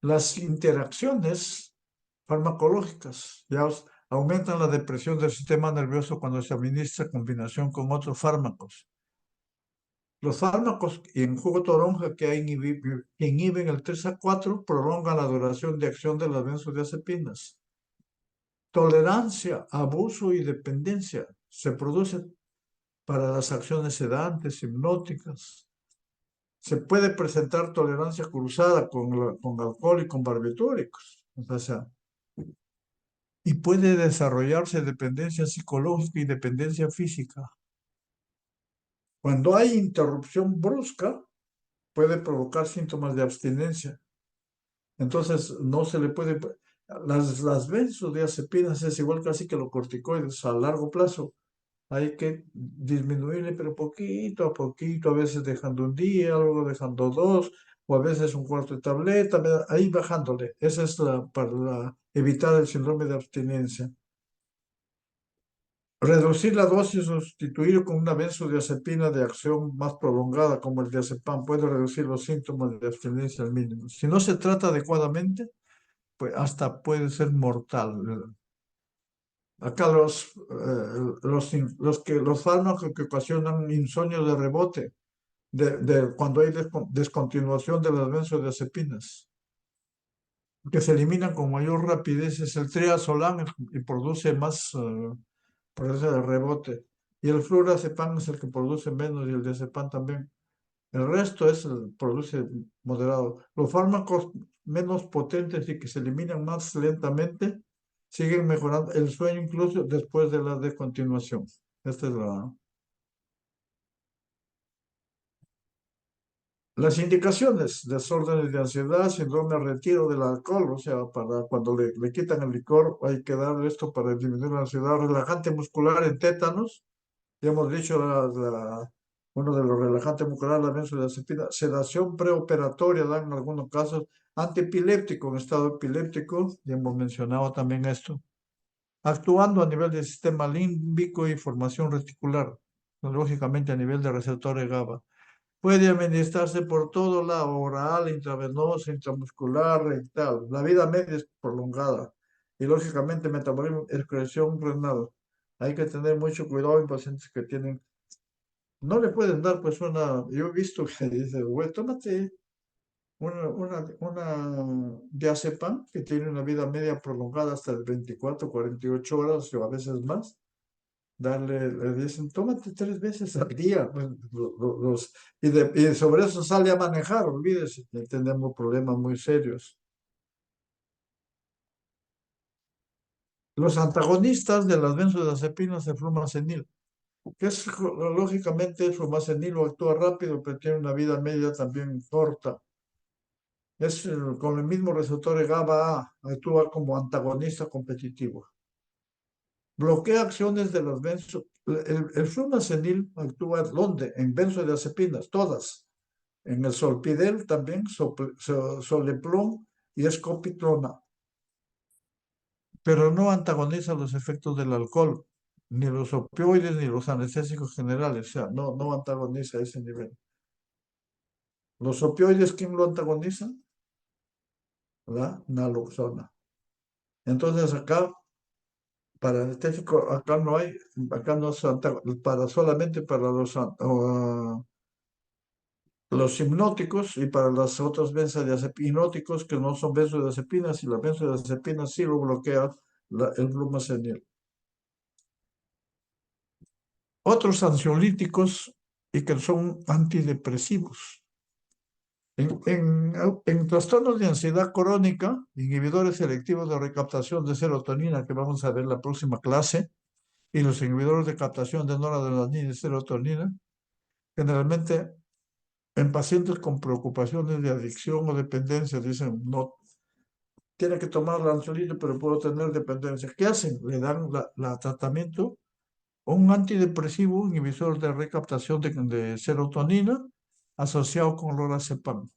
Las interacciones farmacológicas aumentan la depresión del sistema nervioso cuando se administra en combinación con otros fármacos. Los fármacos en jugo de toronja que inhiben el 3A4 prolongan la duración de acción de las benzodiazepinas. Tolerancia, abuso y dependencia se producen para las acciones sedantes, hipnóticas. Se puede presentar tolerancia cruzada con alcohol y con barbitúricos. O sea, y puede desarrollarse dependencia psicológica y dependencia física. Cuando hay interrupción brusca, puede provocar síntomas de abstinencia. Entonces, no se le puede... Las benzodiazepinas es igual casi que los corticoides a largo plazo. Hay que disminuirle, pero poquito a poquito, a veces dejando un día, luego dejando dos, o a veces un cuarto de tableta, ahí bajándole. Esa es para evitar el síndrome de abstinencia. Reducir la dosis o sustituir con una benzodiazepina de acción más prolongada, como el diazepam, puede reducir los síntomas de abstinencia al mínimo. Si no se trata adecuadamente, pues hasta puede ser mortal. Acá los fármacos que ocasionan insomnio de rebote, cuando hay descontinuación de las benzodiazepinas, que se eliminan con mayor rapidez, es el triazolam y produce el rebote. Y el flurazepam es el que produce menos y el diazepam también. El resto produce moderado. Los fármacos menos potentes y que se eliminan más lentamente siguen mejorando el sueño incluso después de la descontinuación. Esta es las indicaciones: desórdenes de ansiedad, síndrome de retiro del alcohol, o sea, para cuando le quitan el licor hay que darle esto para disminuir la ansiedad, relajante muscular en tétanos. Ya hemos dicho uno de los relajantes musculares, la benzodiazepina, sedación preoperatoria, dan en algunos casos, antiepiléptico en estado epiléptico, ya hemos mencionado también esto, actuando a nivel del sistema límbico y formación reticular, lógicamente a nivel de receptores GABA. Puede administrarse por todo lado, oral, intravenoso, intramuscular, rectal. La vida media es prolongada y lógicamente metabolismo, excreción renal. Hay que tener mucho cuidado en pacientes que tienen, no le pueden dar pues yo he visto que dice, güey, tómate una diazepam que tiene una vida media prolongada hasta el 24, 48 horas o a veces más. Le dicen, tómate 3 veces al día. Pues, y sobre eso sale a manejar, olvídese, que tenemos problemas muy serios. Los antagonistas de las benzodiazepinas, el flumazenil, que lógicamente el flumazenil actúa rápido, pero tiene una vida media también corta. Con el mismo receptor GABA A, actúa como antagonista competitivo. Bloquea acciones de las el flumazenil actúa ¿dónde? En benzodiazepinas, todas. En el solpidel también, soleplom y escopitrona, pero no antagoniza los efectos del alcohol, ni los opioides, ni los anestésicos generales, o sea, no antagoniza a ese nivel. Los opioides, ¿quién lo antagoniza? La naloxona. Entonces acá, para anestésico, acá no se solamente para los hipnóticos y para las otras benzodiazepinóticos que no son benzodiazepinas, y la benzodiazepina sí lo bloquea el flumazenil. Otros ansiolíticos y que son antidepresivos. En trastornos de ansiedad crónica, inhibidores selectivos de recaptación de serotonina, que vamos a ver en la próxima clase, y los inhibidores de captación de noradrenalina y serotonina, Generalmente, en pacientes con preocupaciones de adicción o dependencia, dicen, no, tiene que tomar el ansiolítico, pero puedo tener dependencia. ¿Qué hacen? Le dan la tratamiento, un antidepresivo, inhibidor de recaptación de serotonina, asociado con lorazepam.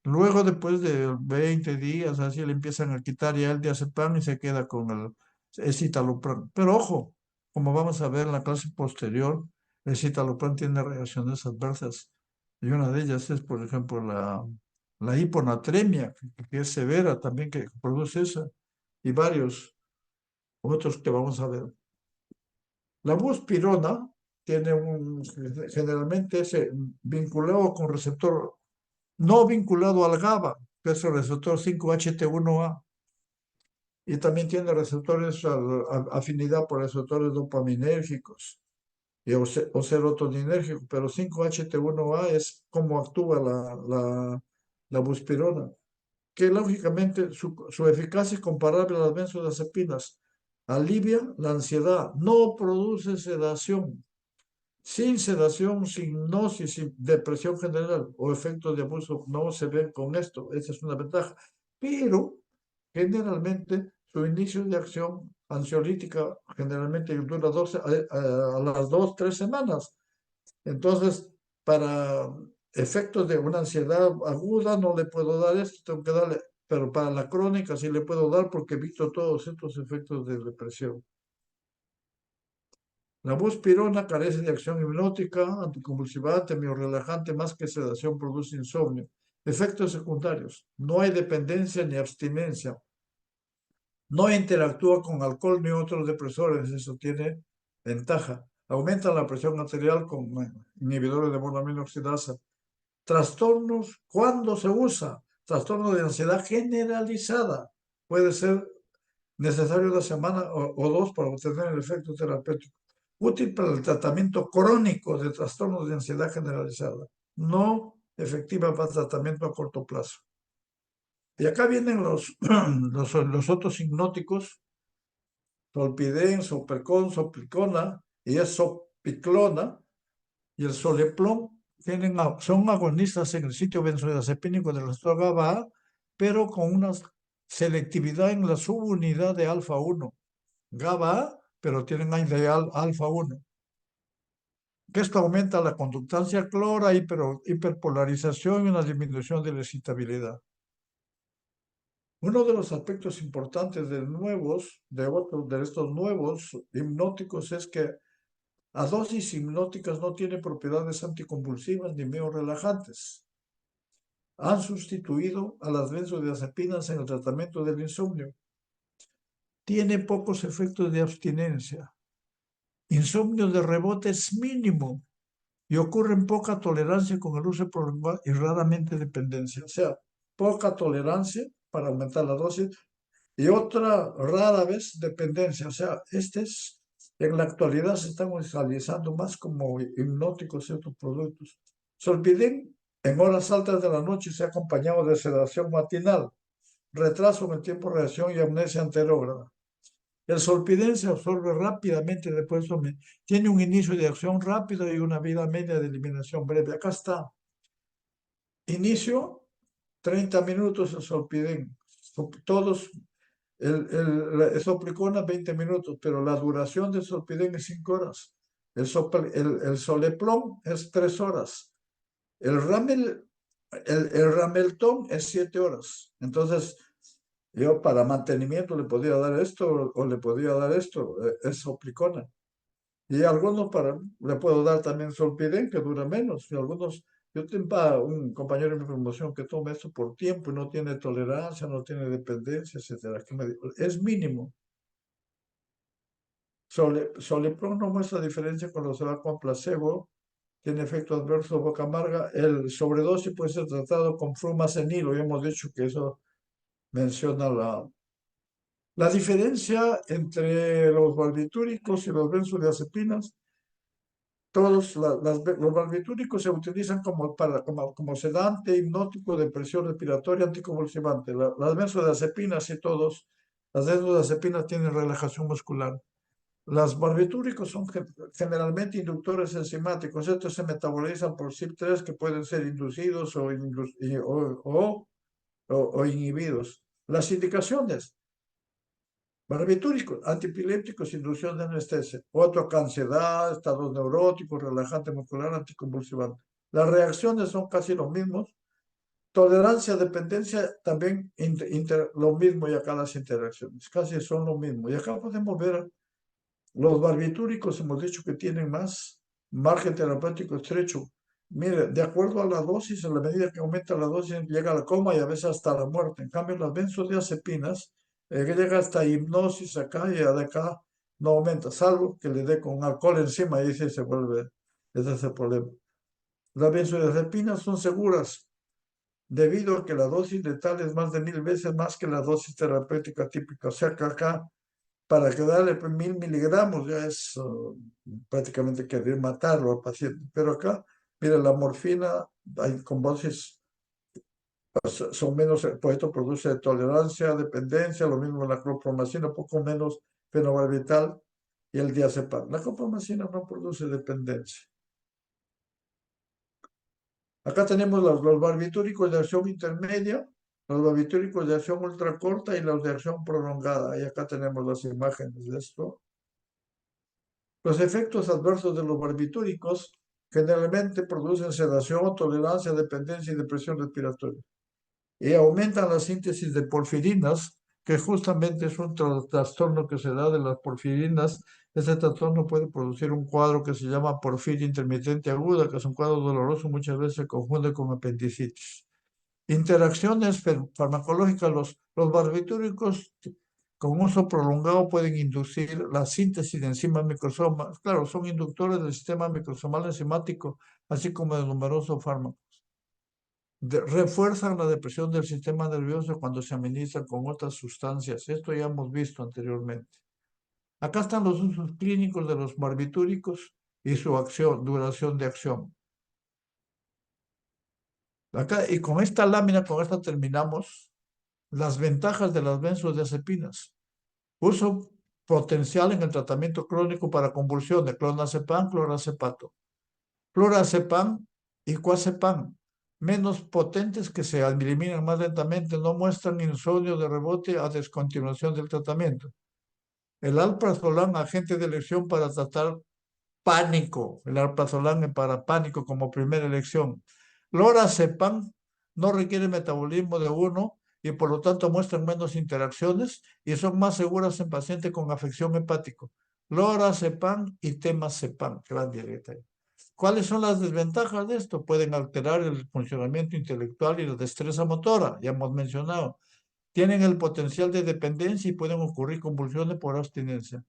Luego, después de 20 días, así le empiezan a quitar ya el diazepam y se queda con el escitalopram. Pero ojo, como vamos a ver en la clase posterior, el escitalopram tiene reacciones adversas. Y una de ellas es, por ejemplo, la hiponatremia, que es severa también, que produce esa, y varios otros que vamos a ver. La buspirona tiene generalmente ese vinculado con receptor no vinculado al GABA, que es el receptor 5-HT1A, y también tiene receptores, afinidad por receptores dopaminérgicos o serotoninérgicos, pero 5-HT1A es como actúa la buspirona, que lógicamente su eficacia es comparable a las benzodiazepinas. Alivia la ansiedad, no produce sedación. Sin sedación, sin hipnosis, sin depresión general o efectos de abuso, no se ven con esto. Esa es una ventaja. Pero generalmente su inicio de acción ansiolítica generalmente dura a las 2, 3 semanas. Entonces, para efectos de una ansiedad aguda no le puedo dar esto, tengo que darle, pero para la crónica sí le puedo dar porque evito todos estos efectos de depresión. La buspirona carece de acción hipnótica, anticonvulsivante, miorrelajante, más que sedación, produce insomnio. Efectos secundarios. No hay dependencia ni abstinencia. No interactúa con alcohol ni otros depresores. Eso tiene ventaja. Aumenta la presión arterial con inhibidores de monoamina oxidasa. Trastornos, ¿cuándo se usa? Trastorno de ansiedad generalizada. Puede ser necesario una semana o dos para obtener el efecto terapéutico. Útil para el tratamiento crónico de trastornos de ansiedad generalizada. No efectiva para tratamiento a corto plazo. Y acá vienen los otros hipnóticos, solpidem, sopercon, soplicona y es sopiclona y el soleplón son agonistas en el sitio benzodiazepínico del receptor GABA, pero con una selectividad en la subunidad de alfa 1. GABA, pero tienen ideal alfa 1. Que esto aumenta la conductancia clora, hiperpolarización y una disminución de la excitabilidad. Uno de los aspectos importantes de estos nuevos hipnóticos es que a dosis hipnóticas no tiene propiedades anticonvulsivas ni relajantes. Han sustituido a las benzodiazepinas en el tratamiento del insomnio. Tiene pocos efectos de abstinencia. Insomnio de rebote es mínimo y ocurre en poca tolerancia con el uso prolongado y raramente dependencia. O sea, poca tolerancia para aumentar la dosis y otra rara vez dependencia. O sea, en la actualidad se están utilizando más como hipnóticos ciertos productos. Solpidem en horas altas de la noche se ha acompañado de sedación matinal, retraso en el tiempo de reacción y amnesia anterógrada. El solpidem se absorbe rápidamente después, tiene un inicio de acción rápido y una vida media de eliminación breve. Acá está. Inicio, 30 minutos el solpidem. Todos, el soplicona 20 minutos, pero la duración del solpidem es 5 horas. El soleplón es 3 horas. El rameltón es 7 horas. Entonces, yo para mantenimiento le podía dar esto o le podía dar esto, es soplicona. Y algunos le puedo dar también solpidem, que dura menos. Y algunos, yo tengo un compañero de mi promoción que toma esto por tiempo y no tiene tolerancia, no tiene dependencia, etcétera. Es mínimo. Solepron no muestra diferencia cuando se va con placebo, tiene efecto adverso boca amarga. El sobredosis puede ser tratado con flumacenil, ya hemos dicho que eso menciona la diferencia entre los barbitúricos y los benzodiazepinas. Los barbitúricos se utilizan como sedante, hipnótico, depresión respiratoria, anticonvulsivante. Las benzodiazepinas y las benzodiazepinas tienen relajación muscular. Los barbitúricos son generalmente inductores enzimáticos. Estos se metabolizan por CYP3 que pueden ser inducidos o inhibidos. Las indicaciones: barbitúricos, antipilépticos, inducción de anestesia, otro ansiedad, estados neuróticos, relajante muscular, anticonvulsivante. Las reacciones son casi los mismos. Tolerancia, dependencia, también lo mismo, y acá las interacciones casi son lo mismo. Y acá podemos ver los barbitúricos, hemos dicho que tienen más margen terapéutico estrecho. Mire, de acuerdo a la dosis, a la medida que aumenta la dosis, llega al coma y a veces hasta la muerte. En cambio, las benzodiazepinas, que llega hasta hipnosis acá y de acá no aumenta, salvo que le dé con alcohol encima y ahí sí se vuelve, ese es el problema. Las benzodiazepinas son seguras debido a que la dosis letal es más de 1000 veces más que la dosis terapéutica típica. O sea que acá para que darle 1000 miligramos ya es prácticamente querer matarlo al paciente. Pero acá, mira, la morfina con dosis son menos, pues esto produce tolerancia, dependencia, lo mismo la clorpromacina, poco menos fenobarbital y el diazepam. La clorpromacina no produce dependencia. Acá tenemos los barbitúricos de acción intermedia, los barbitúricos de acción ultracorta y los de acción prolongada. Y acá tenemos las imágenes de esto. Los efectos adversos de los barbitúricos generalmente producen sedación, tolerancia, dependencia y depresión respiratoria. Y aumentan la síntesis de porfirinas, que justamente es un trastorno que se da de las porfirinas. Ese trastorno puede producir un cuadro que se llama porfiria intermitente aguda, que es un cuadro doloroso, muchas veces se confunde con apendicitis. Interacciones farmacológicas, los barbitúricos con uso prolongado pueden inducir la síntesis de enzimas microsomas. Claro, son inductores del sistema microsomal enzimático, así como de numerosos fármacos. Refuerzan la depresión del sistema nervioso cuando se administran con otras sustancias. Esto ya hemos visto anteriormente. Acá están los usos clínicos de los barbitúricos y su acción, duración de acción. Acá, y con esta lámina, con esta terminamos las ventajas de las benzodiazepinas. Uso potencial en el tratamiento crónico para convulsiones, clonazepam, clorazepato. Clorazepam y cuazepam, menos potentes que se eliminan más lentamente, no muestran insomnio de rebote a descontinuación del tratamiento. El alprazolam, agente de elección para tratar pánico, el alprazolam para pánico como primera elección. Lorazepam no requiere metabolismo de uno y por lo tanto muestran menos interacciones y son más seguras en pacientes con afección hepática. Lorazepam y temazepam, gran directa. ¿Cuáles son las desventajas de esto? Pueden alterar el funcionamiento intelectual y la destreza motora, ya hemos mencionado. Tienen el potencial de dependencia y pueden ocurrir convulsiones por abstinencia.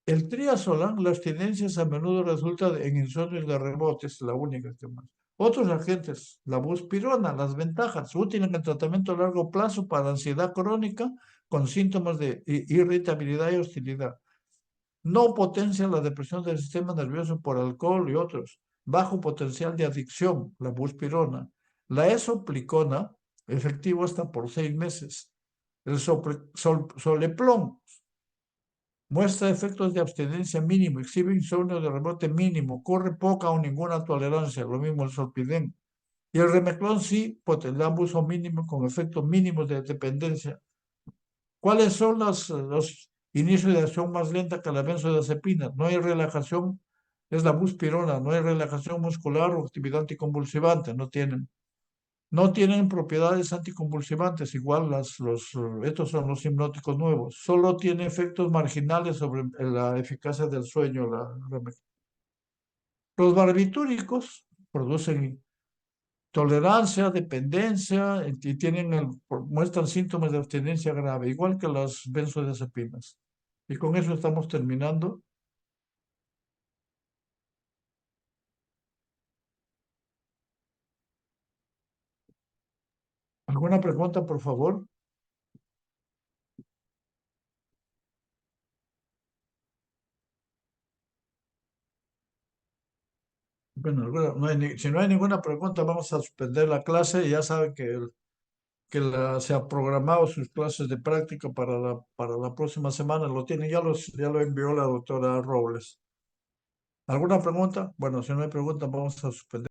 El triazolam, la abstinencia a menudo resulta en insomnios de rebote, es la única que más. Otros agentes, la buspirona, las ventajas, útil en el tratamiento a largo plazo para ansiedad crónica con síntomas de irritabilidad y hostilidad. No potencia la depresión del sistema nervioso por alcohol y otros. Bajo potencial de adicción, la buspirona. La esoplicona, efectivo hasta por 6 meses. El soleplón, muestra efectos de abstinencia mínimo, exhibe insomnio de rebote mínimo, corre poca o ninguna tolerancia, lo mismo el solpidem. Y el remeclón sí, potencial abuso mínimo con efectos mínimos de dependencia. ¿Cuáles son los inicios de acción más lenta que la benzodiazepina? No hay relajación, es la buspirona, no hay relajación muscular o actividad anticonvulsivante, no tienen. No tienen propiedades anticonvulsivantes, igual estos son los hipnóticos nuevos. Solo tiene efectos marginales sobre la eficacia del sueño. Los barbitúricos producen tolerancia, dependencia y muestran síntomas de abstinencia grave, igual que las benzodiazepinas. Y con eso estamos terminando. ¿Alguna pregunta, por favor? Bueno, si no hay ninguna pregunta, vamos a suspender la clase. Ya saben que se ha programado sus clases de práctica para la próxima semana. Lo tiene, ya lo envió la doctora Robles. ¿Alguna pregunta? Bueno, si no hay pregunta, vamos a suspender.